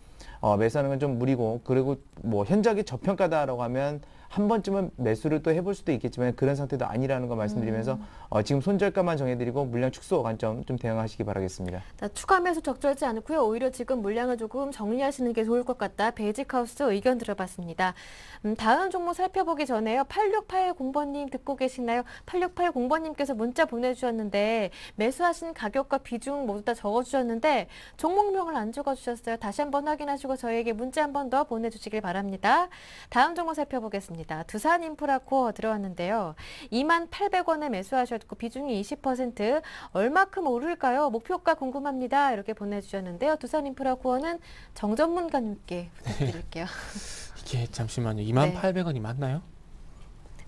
매수하는 건 좀 무리고, 그리고 뭐 현저하게 저평가다라고 하면 한 번쯤은 매수를 또 해볼 수도 있겠지만 그런 상태도 아니라는 거 말씀드리면서 지금 손절가만 정해드리고 물량 축소 관점 좀 대응하시기 바라겠습니다. 추가 매수 적절치 않고요. 오히려 지금 물량을 조금 정리하시는 게 좋을 것 같다. 베이직하우스 의견 들어봤습니다. 다음 종목 살펴보기 전에요. 8680번님 듣고 계시나요? 8680번님께서 문자 보내주셨는데 매수하신 가격과 비중 모두 다 적어주셨는데 종목명을 안 적어주셨어요. 다시 한번 확인하시고 저희에게 문자 한 번 더 보내주시길 바랍니다. 다음 종목 살펴보겠습니다. 두산인프라코어 들어왔는데요. 28,800원에 매수하셨고 비중이 20%. 얼마큼 오를까요? 목표가 궁금합니다. 이렇게 보내주셨는데요. 두산인프라코어는 정전문가님께 부탁드릴게요. 이게 잠시만요. 28,800원이 맞나요?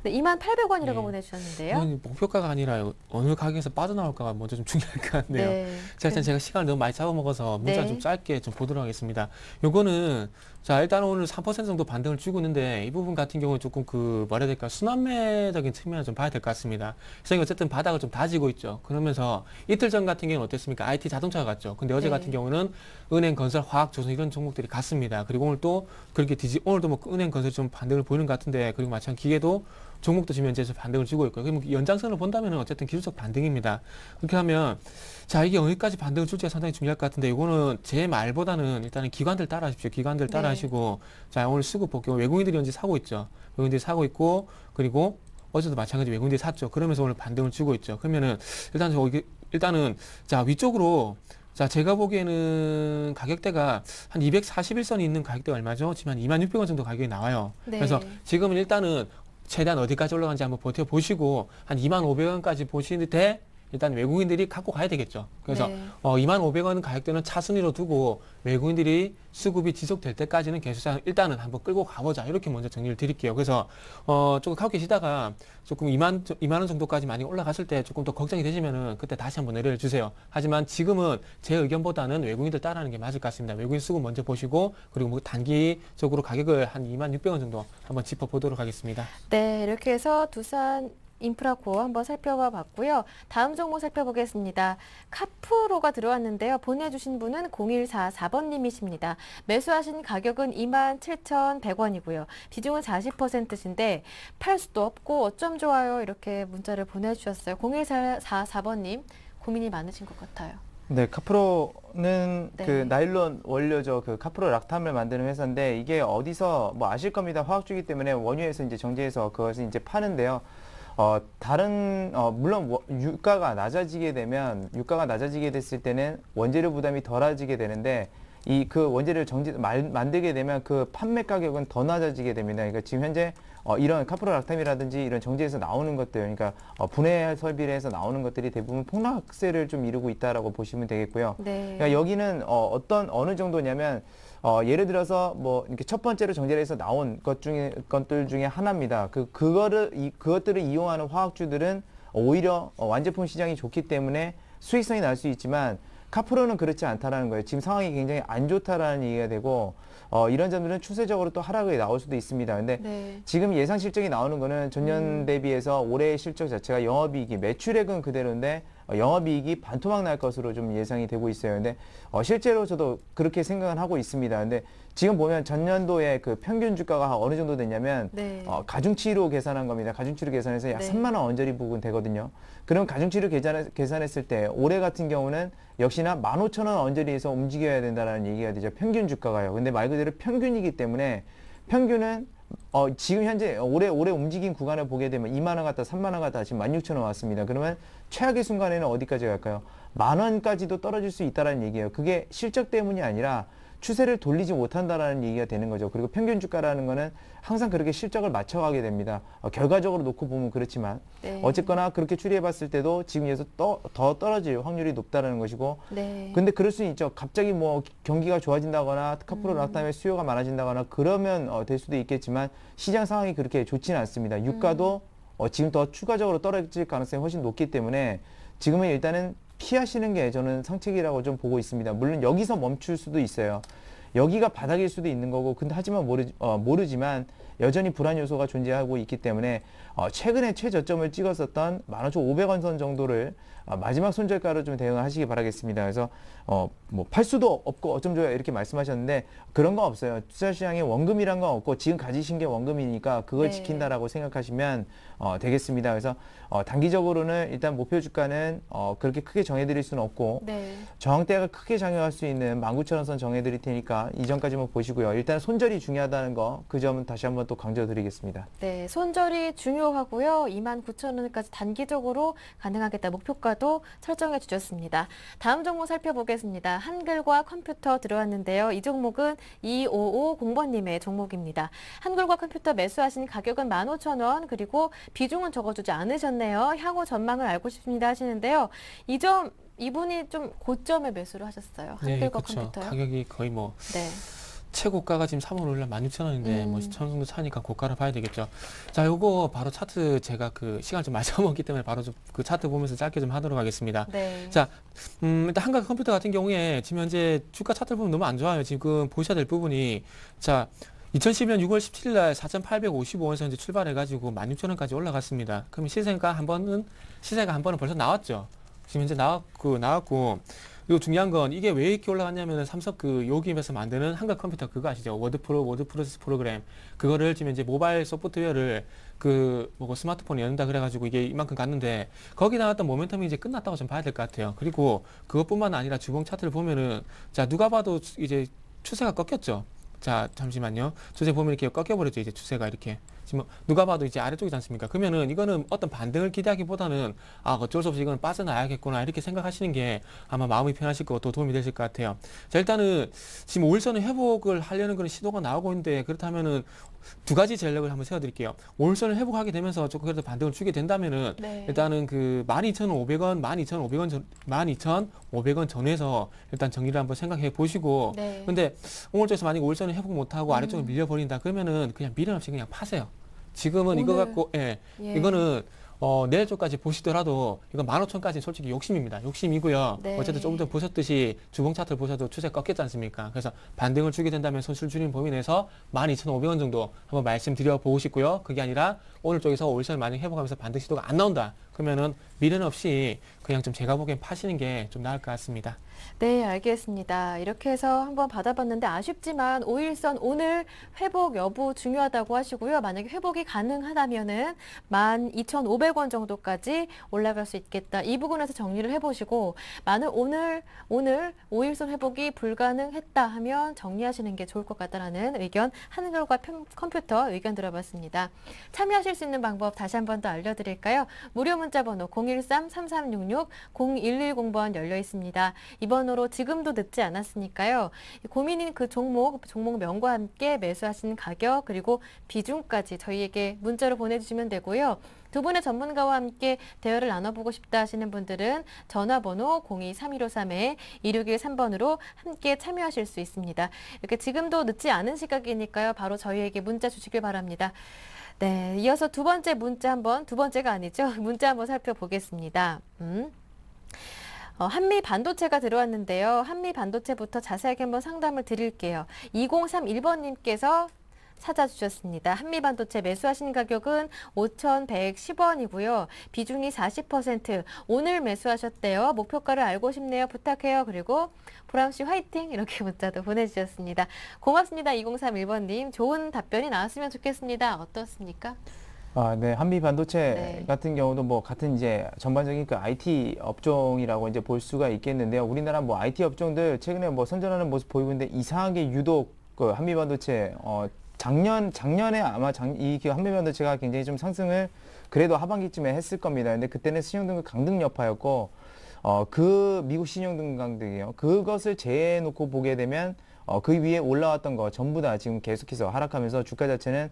네, 28,800원이라고 네. 보내주셨는데요. 이건 목표가가 아니라 어느 가격에서 빠져나올까가 먼저 좀 중요할 것 같네요. 네. 제가 시간을 너무 많이 잡아먹어서 문자 네. 좀 짧게 좀 보도록 하겠습니다. 요거는 자 일단 오늘 3% 정도 반등을 주고 있는데 이 부분 같은 경우는 조금 뭐라 해야 될까 순환매적인 측면을 좀 봐야 될 것 같습니다. 시장이 어쨌든 바닥을 좀 다지고 있죠. 그러면서 이틀 전 같은 경우는 어땠습니까? IT 자동차가 갔죠. 근데 어제 네. 같은 경우는 은행, 건설, 화학, 조선 이런 종목들이 갔습니다. 그리고 오늘 또 그렇게 오늘도 뭐 은행, 건설 좀 반등을 보이는 것 같은데, 그리고 마찬가지 기계도 종목도 지금 현재에서 반등을 주고 있고요. 그럼 연장선을 본다면 어쨌든 기술적 반등입니다. 그렇게 하면 자 이게 어디까지 반등을 줄지가 상당히 중요할 것 같은데, 이거는 제 말보다는 일단은 기관들 따라하십시오. 기관들 따라하시고 자 오늘 수급 볼게요. 외국인들이 현재 사고 있죠. 외국인들이 사고 있고, 그리고 어제도 마찬가지 외국인들이 샀죠. 그러면서 오늘 반등을 주고 있죠. 그러면은 일단은 자 위쪽으로 자 제가 보기에는 가격대가 한 241선이 있는 가격대가 얼마죠? 지금 한 26,000원 정도 가격이 나와요. 네. 그래서 지금은 일단은 최대한 어디까지 올라가는지 한번 버텨보시고 한 25,000원까지 보시는데 일단 외국인들이 갖고 가야 되겠죠. 그래서 네. 25,000원 가격대는 차순위로 두고 외국인들이 수급이 지속될 때까지는 계속 일단은 한번 끌고 가보자. 이렇게 먼저 정리를 드릴게요. 그래서 조금 갖고 계시다가 조금 2만 원 정도까지 많이 올라갔을 때 조금 더 걱정이 되시면은 그때 다시 한번 내려주세요. 하지만 지금은 제 의견보다는 외국인들 따라하는 게 맞을 것 같습니다. 외국인 수급 먼저 보시고, 그리고 뭐 단기적으로 가격을 한 26,000원 정도 한번 짚어보도록 하겠습니다. 네, 이렇게 해서 두산 인프라코어 한번 살펴봐 봤고요. 다음 종목 살펴보겠습니다. 카프로가 들어왔는데요. 보내주신 분은 0144번님이십니다. 매수하신 가격은 27,100원이고요. 비중은 40%신데 팔 수도 없고 어쩜 좋아요. 이렇게 문자를 보내주셨어요. 0144번님 고민이 많으신 것 같아요. 네, 카프로는 네. 그 나일론 원료죠. 그 카프로 락탐을 만드는 회사인데 이게 어디서 뭐 아실 겁니다. 화학주기 때문에 원유에서 이제 정제해서 그것을 이제 파는데요. 물론 유가가 낮아지게 됐을 때는 원재료 부담이 덜어지게 되는데 그 원재료를 만들게 되면 그 판매 가격은 더 낮아지게 됩니다. 그러니까 지금 현재 이런 카프로락탐이라든지 이런 정제에서 나오는 것들, 그러니까 분해 설비를 해서 나오는 것들이 대부분 폭락세를 좀 이루고 있다라고 보시면 되겠고요. 네. 그러니까 여기는 어느 정도냐면 예를 들어서 뭐 이렇게 첫 번째로 정제를 해서 나온 것들 중에 하나입니다. 그것들을 이용하는 화학주들은 오히려 완제품 시장이 좋기 때문에 수익성이 날 수 있지만 카프로는 그렇지 않다라는 거예요. 지금 상황이 굉장히 안 좋다라는 얘기가 되고 이런 점들은 추세적으로 또 하락이 나올 수도 있습니다. 근데 네. 지금 예상 실적이 나오는 거는 전년 대비해서 올해 실적 자체가 영업이익이 매출액은 그대로인데 영업이익이 반토막 날 것으로 좀 예상이 되고 있어요. 근데 실제로 저도 그렇게 생각을 하고 있습니다. 근데 지금 보면 전년도에 그 평균 주가가 어느 정도 됐냐면 네. 가중치로 계산한 겁니다. 가중치로 계산해서 약 네. 3만 원 언저리 부근 되거든요. 그럼 가중치로 계산했을 때 올해 같은 경우는 역시나 15,000원 언저리에서 움직여야 된다는 얘기가 되죠. 평균 주가가요. 근데 말 그대로 평균이기 때문에 평균은 지금 현재 올해 움직인 구간을 보게 되면 2만 원 갔다 3만 원 갔다 지금 16,000원 왔습니다. 그러면 최악의 순간에는 어디까지 갈까요? 10,000원까지도 떨어질 수 있다는 얘기예요. 그게 실적 때문이 아니라 추세를 돌리지 못한다라는 얘기가 되는 거죠. 그리고 평균 주가라는 거는 항상 그렇게 실적을 맞춰가게 됩니다. 결과적으로 놓고 보면 그렇지만 네. 어쨌거나 그렇게 추리해봤을 때도 지금에서 더 떨어질 확률이 높다는 것이고, 네. 근데 그럴 수 있죠. 갑자기 뭐 경기가 좋아진다거나 카프로 락탐의 수요가 많아진다거나 그러면 될 수도 있겠지만 시장 상황이 그렇게 좋지는 않습니다. 유가도 지금 더 추가적으로 떨어질 가능성이 훨씬 높기 때문에 지금은 일단은 피하시는 게 저는 상책이라고 좀 보고 있습니다. 물론 여기서 멈출 수도 있어요. 여기가 바닥일 수도 있는 거고, 근데 하지만 모르지만 여전히 불안 요소가 존재하고 있기 때문에 최근에 최저점을 찍었었던 15,500원 선 정도를 마지막 손절가로 좀 대응을 하시기 바라겠습니다. 그래서 뭐 팔 수도 없고 어쩜 좋아요 이렇게 말씀하셨는데 그런 거 없어요. 투자시장에 원금이란 건 없고 지금 가지신 게 원금이니까 그걸 네. 지킨다라고 생각하시면 되겠습니다. 그래서 단기적으로는 일단 목표 주가는 그렇게 크게 정해드릴 수는 없고 네. 저항대가 크게 작용할 수 있는 19,000원 선 정해드릴 테니까 이전까지만 보시고요. 일단 손절이 중요하다는 거 그 점은 다시 한번 또 강조드리겠습니다. 네, 손절이 중요하고요. 29,000원까지 단기적으로 가능하겠다 목표가도 설정해 주셨습니다. 다음 종목 살펴보겠습니다. 한글과 컴퓨터 들어왔는데요. 이 종목은 2550번님의 종목입니다. 한글과 컴퓨터 매수하신 가격은 15,000원 그리고 비중은 적어주지 않으셨네요. 향후 전망을 알고 싶습니다 하시는데요. 이 점 이분이 좀 고점에 매수를 하셨어요. 한글과 그렇죠. 컴퓨터요. 가격이 거의 뭐 네. 최고가가 지금 3월 5일 16,000원인데 뭐 10,000원 정도 차니까 고가를 봐야 되겠죠. 자, 요거 바로 차트 제가 그 시간 좀 많이 잡아먹기 때문에 바로 좀 그 차트 보면서 짧게 좀 하도록 하겠습니다. 네. 자, 일단 한글 컴퓨터 같은 경우에 지금 현재 주가 차트를 보면 너무 안 좋아요. 지금 보셔야 될 부분이 자, 2012년 6월 17일 날 4,855원에서 이제 출발해가지고 16,000원까지 올라갔습니다. 그럼 시세가 한 번은 벌써 나왔죠. 지금 현재 나왔고, 그리고 중요한 건 이게 왜 이렇게 올라갔냐면은 삼성 그 요기입에서 만드는 한글 컴퓨터 그거 아시죠? 워드 프로세스 프로그램. 그거를 지금 이제 모바일 소프트웨어를 스마트폰에 연다 그래가지고 이게 이만큼 갔는데 거기 나왔던 모멘텀이 이제 끝났다고 좀 봐야 될 것 같아요. 그리고 그것뿐만 아니라 주봉 차트를 보면은 자, 누가 봐도 이제 추세가 꺾였죠. 자, 잠시만요. 추세 보면 이렇게 꺾여버렸죠. 이제 추세가 이렇게. 지금 누가 봐도 이제 아래쪽이지 않습니까? 그러면은 이거는 어떤 반등을 기대하기보다는 어쩔 수 없이 이건 빠져나야겠구나 이렇게 생각하시는 게 아마 마음이 편하실 거고 또 도움이 되실 것 같아요. 자, 일단은 지금 5일선의 회복을 하려는 그런 시도가 나오고 있는데 그렇다면은 두 가지 전략을 한번 세워드릴게요. 5일선을 회복하게 되면서 조금 그래도 반등을 주게 된다면은 네. 일단은 그 12,500원 전에서 일단 정리를 한번 생각해 보시고 네. 근데 오늘쪽에서 만약에 5일선을 회복 못하고 아래쪽에 밀려버린다 그러면은 그냥 미련 없이 그냥 파세요. 지금은 이거 오늘, 갖고 예. 이거는 내일 쪽까지 보시더라도 이건 15,000까지 솔직히 욕심입니다. 욕심이고요. 네. 어쨌든 조금 전에 보셨듯이 주봉 차트를 보셔도 추세 꺾였지 않습니까? 그래서 반등을 주게 된다면 손실 줄이는 범위 내에서 12,500원 정도 한번 말씀드려 보고 싶고요. 그게 아니라 오늘 쪽에서 5일선을 만약 회복하면서 반등 시도가 안 나온다. 그러면은 미련 없이 그냥 좀 제가 보기엔 파시는 게 좀 나을 것 같습니다. 네, 알겠습니다. 이렇게 해서 한번 받아봤는데 아쉽지만 5일선 오늘 회복 여부 중요하다고 하시고요. 만약에 회복이 가능하다면은 12,500원 정도까지 올라갈 수 있겠다. 이 부분에서 정리를 해보시고 만약 오늘 5일선 회복이 불가능했다 하면 정리하시는 게 좋을 것 같다라는 의견 한글과 컴퓨터 의견 들어봤습니다. 참여하실 수 있는 방법 다시 한 번 더 알려드릴까요? 무료 문자 번호 013-3366-0110번 열려 있습니다. 이 번호로 지금도 늦지 않았으니까요. 고민인 그 종목명과 함께 매수하신 가격 그리고 비중까지 저희에게 문자로 보내주시면 되고요. 두 분의 전문가와 함께 대화를 나눠보고 싶다 하시는 분들은 전화번호 02-3153-2613번으로 함께 참여하실 수 있습니다. 이렇게 지금도 늦지 않은 시각이니까요. 바로 저희에게 문자 주시길 바랍니다. 네, 이어서 두 번째가 아니죠. 문자 한번 살펴보겠습니다. 한미 반도체가 들어왔는데요. 한미 반도체부터 자세하게 한번 상담을 드릴게요. 2031번님께서 찾아주셨습니다. 한미 반도체 매수하신 가격은 5,110원이고요. 비중이 40%. 오늘 매수하셨대요. 목표가를 알고 싶네요. 부탁해요. 그리고 보람씨 화이팅! 이렇게 문자도 보내주셨습니다. 고맙습니다. 2031번님. 좋은 답변이 나왔으면 좋겠습니다. 어떻습니까? 네. 한미 반도체 네. 같은 경우도 뭐 같은 이제 전반적인 그 IT 업종이라고 이제 볼 수가 있겠는데요. 우리나라 뭐 IT 업종들 최근에 뭐 선전하는 모습 보이고 있는데 이상하게 유독 그 한미 반도체 작년에 아마 이 한미 반도체가 굉장히 좀 상승을 그래도 하반기쯤에 했을 겁니다. 근데 그때는 신용등급 강등 여파였고 그 미국 신용등급 강등이요. 그것을 제해놓고 보게 되면 그 위에 올라왔던 거 전부 다 지금 계속해서 하락하면서 주가 자체는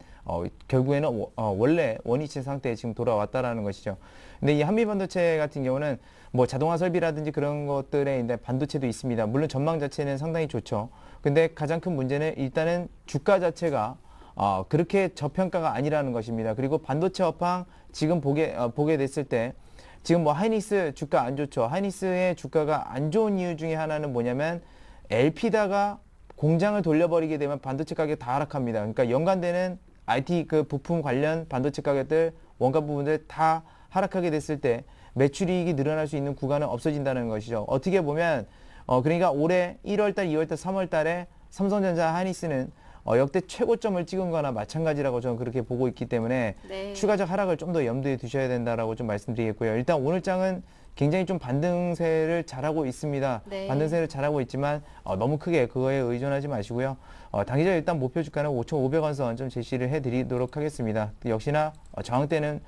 결국에는 원래 원위치 상태에 지금 돌아왔다라는 것이죠. 근데 이 한미 반도체 같은 경우는 뭐 자동화 설비라든지 그런 것들에 이제 반도체도 있습니다. 물론 전망 자체는 상당히 좋죠. 근데 가장 큰 문제는 일단은 주가 자체가 그렇게 저평가가 아니라는 것입니다. 그리고 반도체 업황 지금 보게 됐을 때 지금 뭐 하이닉스 주가 안 좋죠. 하이닉스의 주가가 안 좋은 이유 중에 하나는 뭐냐면 LP다가 공장을 돌려버리게 되면 반도체 가격 다 하락합니다. 그러니까 연관되는 IT 그 부품 관련 반도체 가격들 원가 부분들 다 하락하게 됐을 때 매출이익이 늘어날 수 있는 구간은 없어진다는 것이죠. 어떻게 보면 그러니까 올해 1월달, 2월달, 3월달에 삼성전자, 하이닉스는 역대 최고점을 찍은 거나 마찬가지라고 저는 그렇게 보고 있기 때문에 네. 추가적 하락을 좀 더 염두에 두셔야 된다라고 좀 말씀드리겠고요. 일단 오늘 장은 굉장히 좀 반등세를 잘하고 있습니다. 네. 반등세를 잘하고 있지만 너무 크게 그거에 의존하지 마시고요. 당기적 일단 목표 주가는 5,500원 선 좀 제시를 해드리도록 하겠습니다. 역시나 저항 때는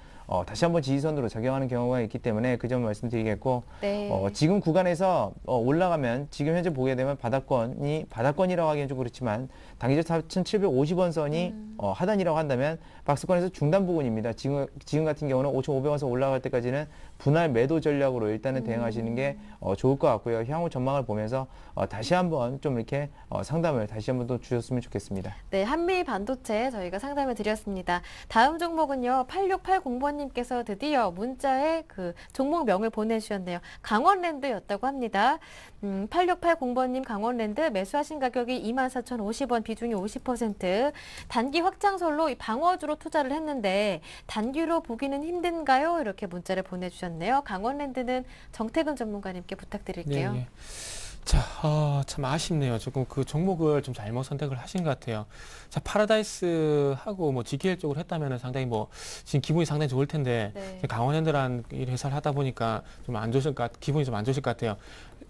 다시 한번 지지선으로 작용하는 경우가 있기 때문에 그 점 말씀드리겠고 네. 지금 구간에서 올라가면 지금 현재 보게 되면 바닥권이라고 하기엔 좀 그렇지만 당기적 4,750원 선이 하단이라고 한다면 박스권에서 중단 부분입니다. 지금 같은 경우는 5,500원 선 올라갈 때까지는 분할 매도 전략으로 일단은 대응하시는 게 좋을 것 같고요. 향후 전망을 보면서 다시 한번 좀 이렇게 상담을 다시 한번 또 주셨으면 좋겠습니다. 네, 한미 반도체 저희가 상담을 드렸습니다. 다음 종목은요, 8680번님께서 드디어 문자에 그 종목명을 보내주셨네요. 강원랜드였다고 합니다. 8680번님 강원랜드 매수하신 가격이 24,050원, 비중이 50%. 단기 확장설로 방어주로 투자를 했는데 단기로 보기는 힘든가요? 이렇게 문자를 보내주셨네요. 강원랜드는 정태근 전문가님께 부탁드릴게요. 네, 네. 자, 참 아쉽네요. 조금 그 종목을 좀 잘못 선택을 하신 것 같아요. 자, 파라다이스하고 뭐 GKL 쪽으로 했다면 상당히 뭐 지금 기분이 상당히 좋을 텐데 네. 강원랜드라는 이 회사를 하다 보니까 좀 안 좋으실 기분이 좀 안 좋으실 것 같아요.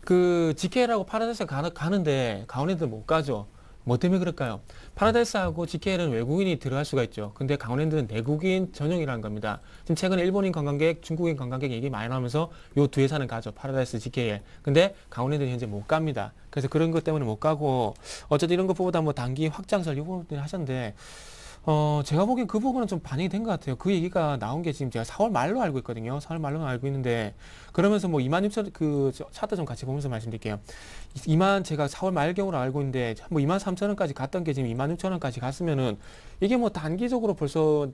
그 GKL하고 파라다이스가 가는데 강원랜드 못 가죠. 뭐 때문에 그럴까요? 파라다이스하고 GKL은 외국인이 들어갈 수가 있죠. 근데 강원랜드는 내국인 전용이라는 겁니다. 지금 최근에 일본인 관광객, 중국인 관광객 얘기 많이 나오면서 요 두 회사는 가죠. 파라다이스, GKL. 근데 강원랜드는 현재 못 갑니다. 그래서 그런 것 때문에 못 가고 어쨌든 이런 것보다 뭐 단기 확장설 이 부분을 하셨는데 제가 보기엔 그 부분은 좀 반영이 된 것 같아요. 그 얘기가 나온 게 지금 제가 4월 말로 알고 있거든요. 4월 말로 알고 있는데, 그러면서 뭐 26,000, 그, 차트 좀 같이 보면서 말씀드릴게요. 제가 4월 말경으로 알고 있는데, 뭐 23,000원까지 갔던 게 지금 26,000원까지 갔으면은, 이게 뭐 단기적으로 벌써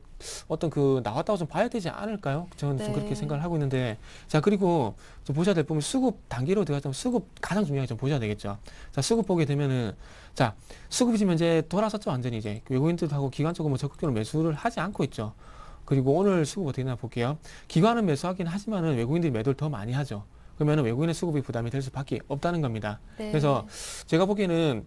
어떤 그 나왔다고 좀 봐야 되지 않을까요? 저는 좀 네. 그렇게 생각을 하고 있는데, 자, 그리고 좀 보셔야 될 부분, 수급 단기로 들어가자면 수급 가장 중요하게 좀 보셔야 되겠죠. 자, 수급 보게 되면은, 자, 수급이 지금 이제 돌아섰죠, 완전히 이제. 외국인들하고 기관적으로 뭐 적극적으로 매수를 하지 않고 있죠. 그리고 오늘 수급 어떻게 되나 볼게요. 기관은 매수하긴 하지만은 외국인들이 매도를 더 많이 하죠. 그러면은 외국인의 수급이 부담이 될 수밖에 없다는 겁니다. 네. 그래서 제가 보기에는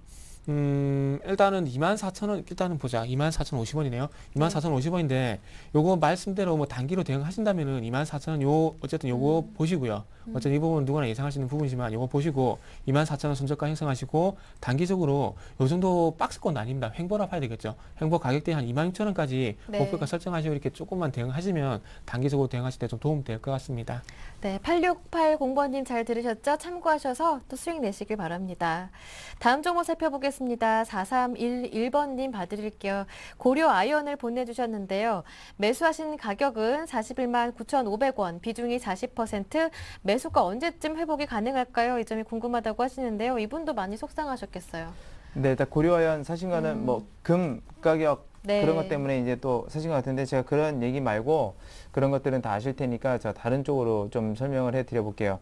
일단은 24,000원, 일단은 보자. 24,050원이네요. 24,050원인데, 요거 말씀대로 뭐 단기로 대응하신다면은 24,000원, 어쨌든 요거 보시고요. 어쨌든 이 부분은 누구나 예상할 수 있는 부분이지만, 요거 보시고, 24,000원 손절가 형성하시고, 단기적으로 요 정도 박스권 아닙니다. 횡보라 봐야 되겠죠. 횡보 가격대 한 26,000원까지 네. 목표가 설정하시고 이렇게 조금만 대응하시면, 단기적으로 대응하실 때 좀 도움 될 것 같습니다. 네, 8680번님 잘 들으셨죠? 참고하셔서 또 수익 내시길 바랍니다. 다음 종목 살펴보겠습니다. 4311번님 봐드릴게요. 고려 아이언을 보내주셨는데요. 매수하신 가격은 41만 9,500원, 비중이 40%, 매수가 언제쯤 회복이 가능할까요? 이 점이 궁금하다고 하시는데요. 이분도 많이 속상하셨겠어요. 네, 일단 고려아연 사신 거는 뭐 금 가격 네. 그런 것 때문에 이제 또 사신 것 같은데 제가 그런 얘기 말고 그런 것들은 다 아실 테니까 제가 다른 쪽으로 좀 설명을 해드려 볼게요.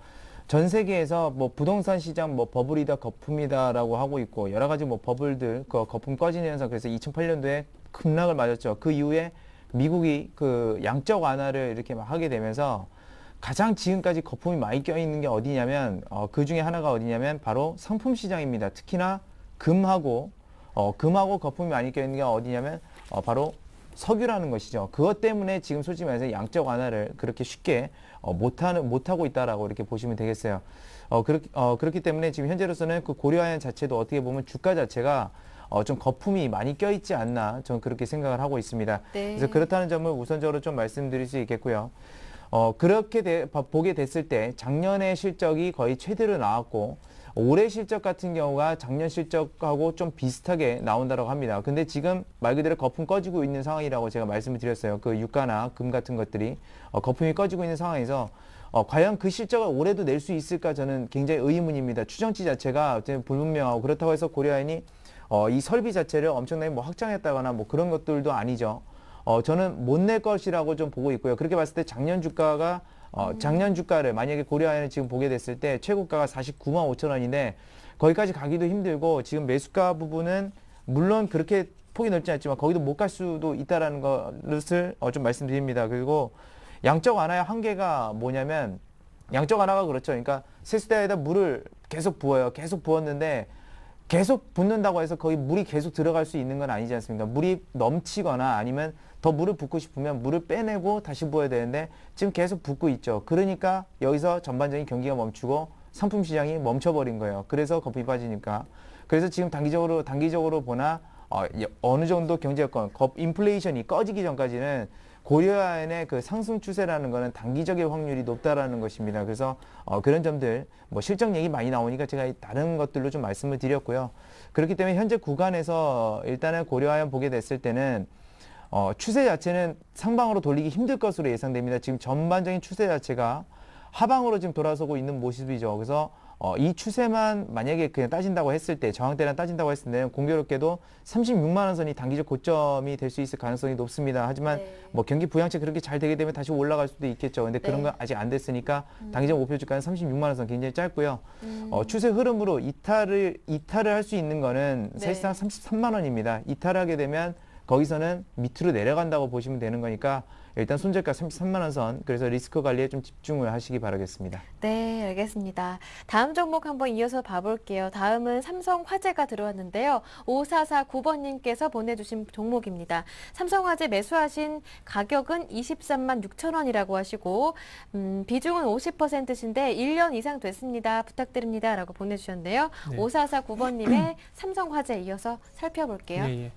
전 세계에서 뭐 부동산 시장 뭐 버블이다 거품이다라고 하고 있고 여러 가지 뭐 버블들 그 거품 꺼지는 현상 그래서 2008년도에 급락을 맞았죠. 그 이후에 미국이 그 양적 완화를 이렇게 막 하게 되면서 가장 지금까지 거품이 많이 껴있는 게 어디냐면 그 중에 하나가 어디냐면 바로 상품 시장입니다. 특히나 금하고 거품이 많이 껴있는 게 어디냐면 바로 석유라는 것이죠. 그것 때문에 지금 솔직히 말해서 양적 완화를 그렇게 쉽게 못하고 있다라고 이렇게 보시면 되겠어요. 그렇기 때문에 지금 현재로서는 그 고려아연 자체도 어떻게 보면 주가 자체가 좀 거품이 많이 껴있지 않나 저는 그렇게 생각을 하고 있습니다. 네. 그래서 그렇다는 점을 우선적으로 좀 말씀드릴 수 있겠고요. 그렇게 보게 됐을 때 작년의 실적이 거의 최대로 나왔고 올해 실적 같은 경우가 작년 실적하고 좀 비슷하게 나온다고 합니다. 근데 지금 말 그대로 거품 꺼지고 있는 상황이라고 제가 말씀을 드렸어요. 그 유가나 금 같은 것들이 거품이 꺼지고 있는 상황에서 과연 그 실적을 올해도 낼 수 있을까 저는 굉장히 의문입니다. 추정치 자체가 불분명하고 그렇다고 해서 고려아연이 이 설비 자체를 엄청나게 뭐 확장했다거나 뭐 그런 것들도 아니죠. 저는 못 낼 것이라고 좀 보고 있고요. 그렇게 봤을 때 작년 주가를 만약에 고려아연을 지금 보게 됐을 때 최고가가 49만 5천 원인데 거기까지 가기도 힘들고 지금 매수가 부분은 물론 그렇게 폭이 넓지 않지만 거기도 못 갈 수도 있다라는 것을 좀 말씀드립니다. 그리고 양적 완화의 한계가 뭐냐면 양적 완화가 그렇죠. 그러니까 세수대에다 물을 계속 부어요. 계속 부었는데 계속 붓는다고 해서 거기 물이 계속 들어갈 수 있는 건 아니지 않습니까? 물이 넘치거나 아니면 더 물을 붓고 싶으면 물을 빼내고 다시 부어야 되는데 지금 계속 붓고 있죠. 그러니까 여기서 전반적인 경기가 멈추고 상품 시장이 멈춰버린 거예요. 그래서 거품이 빠지니까. 그래서 지금 단기적으로 보나 어느 정도 경제 여건, 인플레이션이 꺼지기 전까지는 고려아연의 그 상승 추세라는 거는 단기적인 확률이 높다라는 것입니다. 그래서 그런 점들 뭐 실적 얘기 많이 나오니까 제가 다른 것들로 좀 말씀을 드렸고요. 그렇기 때문에 현재 구간에서 일단은 고려아연 보게 됐을 때는 추세 자체는 상방으로 돌리기 힘들 것으로 예상됩니다. 지금 전반적인 추세 자체가 하방으로 지금 돌아서고 있는 모습이죠. 그래서 이 추세만 만약에 그냥 따진다고 했을 때, 저항대랑 따진다고 했을 때는 공교롭게도 36만 원 선이 단기적 고점이 될 수 있을 가능성이 높습니다. 하지만 네. 뭐 경기 부양책 그렇게 잘 되게 되면 다시 올라갈 수도 있겠죠. 근데 그런 네. 건 아직 안 됐으니까 단기적 목표 주가는 36만 원 선 굉장히 짧고요. 음. 추세 흐름으로 이탈을 할 수 있는 거는 네. 사실상 33만 원입니다. 이탈하게 되면 거기서는 밑으로 내려간다고 보시면 되는 거니까 일단 손절가 33만 원 선, 그래서 리스크 관리에 좀 집중을 하시기 바라겠습니다. 네, 알겠습니다. 다음 종목 한번 이어서 봐볼게요. 다음은 삼성화재가 들어왔는데요. 5449번님께서 보내주신 종목입니다. 삼성화재 매수하신 가격은 23만 6천 원이라고 하시고 비중은 50%신데 1년 이상 됐습니다. 부탁드립니다. 라고 보내주셨는데요. 네. 5449번님의 삼성화재 이어서 살펴볼게요. 예, 예.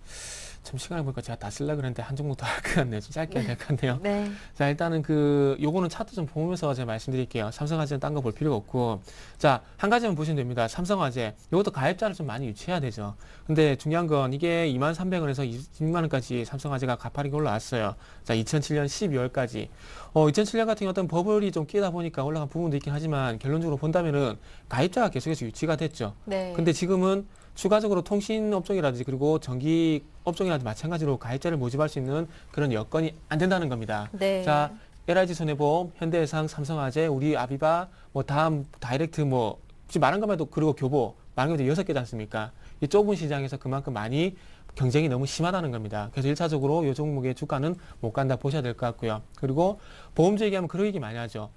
참 시간을 보니까 제가 다 쓰려고 그랬는데 한 종목 더 할 것 같네요. 좀 짧게 할 것 같네요. 네. 자, 일단은 요거는 차트 좀 보면서 제가 말씀드릴게요. 삼성화재는 딴 거 볼 필요가 없고. 자, 한 가지만 보시면 됩니다. 삼성화재. 요것도 가입자를 좀 많이 유치해야 되죠. 근데 중요한 건 이게 23,300원에서 26만원까지 삼성화재가 가파르게 올라왔어요. 자, 2007년 12월까지. 2007년 같은 경우 어떤 버블이 좀 끼다 보니까 올라간 부분도 있긴 하지만 결론적으로 본다면은 가입자가 계속해서 유치가 됐죠. 네. 근데 지금은 추가적으로 통신업종이라든지 그리고 전기업종이라든지 마찬가지로 가입자를 모집할 수 있는 그런 여건이 안 된다는 겁니다. 네. 자, LIG 손해보험, 현대해상, 삼성화재, 우리 아비바, 뭐 다음 다이렉트 뭐 지금 말한 것만 해도 그리고 교보 말한 것도 6개지 않습니까? 이 좁은 시장에서 그만큼 많이 경쟁이 너무 심하다는 겁니다. 그래서 1차적으로 이 종목의 주가는 못 간다 보셔야 될 것 같고요. 그리고 보험주 얘기하면 그런 얘기 많이 하죠.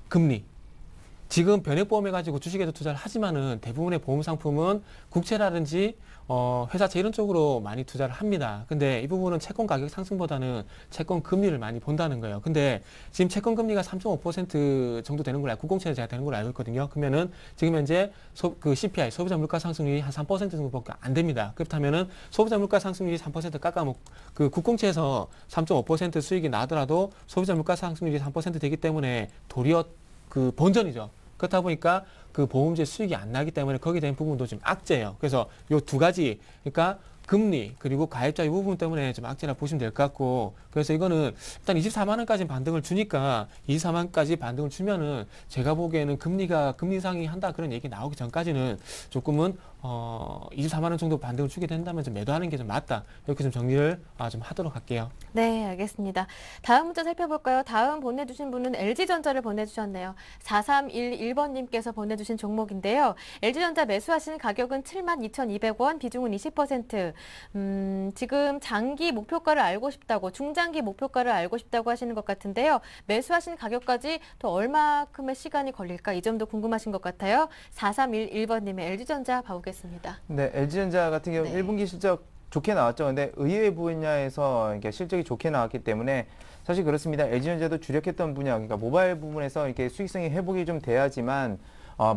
금리. 지금 변액보험 해가지고 주식에도 투자를 하지만은 대부분의 보험 상품은 국채라든지 회사채 이런 쪽으로 많이 투자를 합니다. 근데 이 부분은 채권 가격 상승보다는 채권 금리를 많이 본다는 거예요. 근데 지금 채권 금리가 3.5% 정도 되는 걸로 알고 90채는 제가 되는 걸로 알고 있거든요. 그러면은 지금 현재 그 CPI 소비자 물가 상승률이 한 3% 정도밖에 안 됩니다. 그렇다면은 소비자 물가 상승률이 3% 깎아먹 그 90채에서 3.5% 수익이 나더라도 소비자 물가 상승률이 3% 되기 때문에 도리어 그 본전이죠. 그렇다 보니까 그 보험제 수익이 안 나기 때문에 거기에 대한 부분도 좀 악재예요. 그래서 요 두 가지, 그러니까 금리 그리고 가입자 이 부분 때문에 좀 악재라 보시면 될 것 같고, 그래서 이거는 일단 24만 원까지 반등을 주니까 24만 원까지 반등을 주면은 제가 보기에는 금리 상이 한다 그런 얘기 나오기 전까지는 조금은 24만 원 정도 반등을 주게 된다면 좀 매도하는 게 좀 맞다, 이렇게 좀 정리를 좀 하도록 할게요. 네, 알겠습니다. 다음 문자 살펴볼까요? 다음 보내주신 분은 LG전자를 보내주셨네요. 4311번님께서 보내주신 종목인데요. LG전자 매수하신 가격은 72,200원, 비중은 20%. 지금 장기 목표가를 알고 싶다고, 중장기 목표가를 알고 싶다고 하시는 것 같은데요. 매수하신 가격까지 또 얼마큼의 시간이 걸릴까? 이 점도 궁금하신 것 같아요. 4311번님의 LG전자 봐보겠습니다. 네, LG전자 같은 경우 네. 1분기 실적 좋게 나왔죠. 근데 의외의 분야에서 이렇게 실적이 좋게 나왔기 때문에 사실 그렇습니다. LG전자도 주력했던 분야, 그러니까 모바일 부분에서 이렇게 수익성이 회복이 좀 돼야지만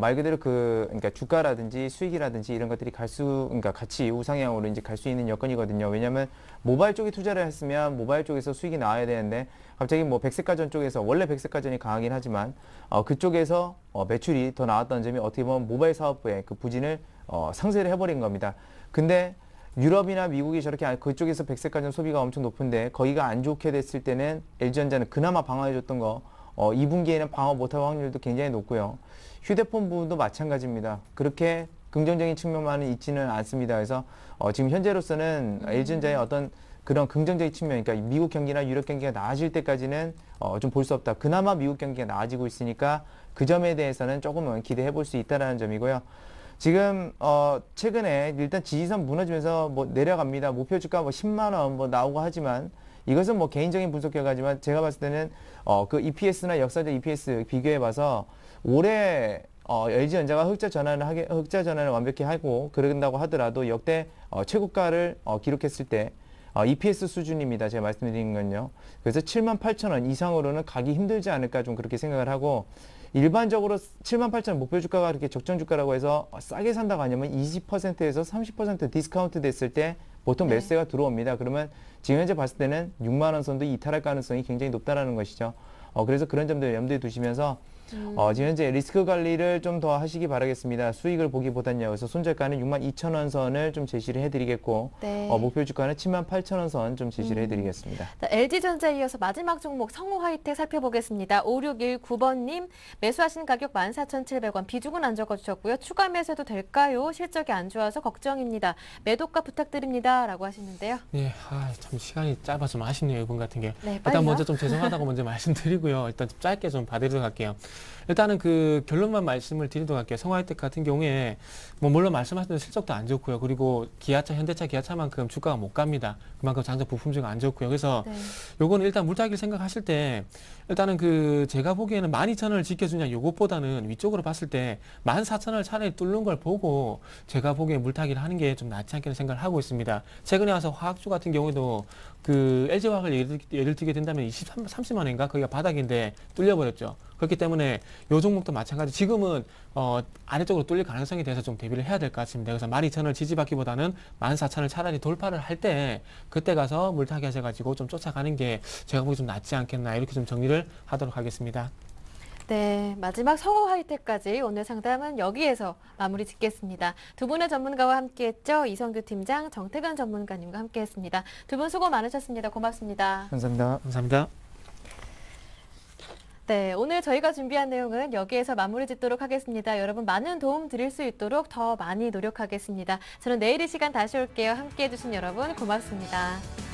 말 그대로 그러니까 주가라든지 수익이라든지 이런 것들이 그러니까 같이 우상향으로 이제 갈 수 있는 여건이거든요. 왜냐하면 모바일 쪽에 투자를 했으면 모바일 쪽에서 수익이 나와야 되는데 갑자기 뭐 백색가전 쪽에서, 원래 백색가전이 강하긴 하지만 그쪽에서 매출이 더 나왔다는 점이 어떻게 보면 모바일 사업부의 그 부진을 상쇄를 해버린 겁니다. 근데 유럽이나 미국이 저렇게 그쪽에서 백색가전 소비가 엄청 높은데 거기가 안 좋게 됐을 때는 LG전자는 그나마 방어해줬던 거 2분기에는 방어 못할 확률도 굉장히 높고요. 휴대폰 부분도 마찬가지입니다. 그렇게 긍정적인 측면만은 있지는 않습니다. 그래서 지금 현재로서는 LG전자의 어떤 그런 긍정적인 측면, 그러니까 미국 경기나 유럽 경기가 나아질 때까지는 좀 볼 수 없다. 그나마 미국 경기가 나아지고 있으니까 그 점에 대해서는 조금은 기대해 볼 수 있다라는 점이고요. 지금 최근에 일단 지지선 무너지면서 뭐 내려갑니다. 목표 주가 뭐 10만 원 뭐 나오고 하지만 이것은 뭐 개인적인 분석 결과지만 제가 봤을 때는 그 EPS나 역사적 EPS 비교해 봐서 올해 LG전자가 흑자 전환을 완벽히 하고 그런다고 하더라도 역대 최고가를 기록했을 때 EPS 수준입니다. 제가 말씀드린 건요. 그래서 78,000원 이상으로는 가기 힘들지 않을까 좀 그렇게 생각을 하고 일반적으로 78,000원 목표 주가가 그렇게 적정 주가라고 해서 싸게 산다고 하냐면 20%에서 30% 디스카운트 됐을 때 보통 네. 매수세가 들어옵니다. 그러면 지금 현재 봤을 때는 6만 원 선도 이탈할 가능성이 굉장히 높다라는 것이죠. 그래서 그런 점들 염두에 두시면서 지금 현재 리스크 관리를 좀 더 하시기 바라겠습니다. 수익을 보기보단요. 그래서 손절가는 62,000원 선을 좀 제시를 해드리겠고 네. 목표 주가는 78,000원 선 좀 제시를 해드리겠습니다. LG전자에 이어서 마지막 종목 성우 하이텍 살펴보겠습니다. 5619번님 매수하신 가격 14,700원 비중은 안 적어주셨고요. 추가 매수해도 될까요? 실적이 안 좋아서 걱정입니다. 매도가 부탁드립니다. 라고 하시는데요. 예, 참 시간이 짧아서 좀 아쉽네요. 이분 같은 게. 네, 일단 빨리요. 먼저 좀 죄송하다고 먼저 말씀드리고요. 일단 좀 짧게 좀 봐드리도록 할게요. 일단은 그 결론만 말씀을 드리도록 할게요. 성화이텍 같은 경우에 뭐 물론 말씀하신 대로 실적도 안 좋고요. 그리고 기아차, 현대차, 기아차만큼 주가가 못 갑니다. 그만큼 장작 부품주가 안 좋고요. 그래서 네. 요거는 일단 물타기를 생각하실 때 일단은 그 제가 보기에는 12,000원을 지켜주냐 요것보다는 위쪽으로 봤을 때 14,000원을 차라리 뚫는 걸 보고 제가 보기에 물타기를 하는 게 좀 낫지 않겠는 생각을 하고 있습니다. 최근에 와서 화학주 같은 경우에도 그 LG화학을 예를 들게 된다면 30만 원인가 거기가 바닥인데 뚫려버렸죠. 그렇기 때문에 요 종목도 마찬가지. 지금은 아래쪽으로 뚫릴 가능성에 대해서 좀 대비를 해야 될 것 같습니다. 그래서 12,000원을 지지받기보다는 14,000원을 차라리 돌파를 할 때 그때 가서 물타기 하셔가지고 좀 쫓아가는 게 제가 보기 좀 낫지 않겠나 이렇게 좀 정리를 하도록 하겠습니다. 네, 마지막 성우 하이텍까지 오늘 상담은 여기에서 마무리 짓겠습니다. 두 분의 전문가와 함께했죠. 이성규 팀장, 정태근 전문가님과 함께했습니다. 두 분 수고 많으셨습니다. 고맙습니다. 감사합니다. 감사합니다. 네, 오늘 저희가 준비한 내용은 여기에서 마무리 짓도록 하겠습니다. 여러분 많은 도움 드릴 수 있도록 더 많이 노력하겠습니다. 저는 내일 이 시간 다시 올게요. 함께해 주신 여러분 고맙습니다.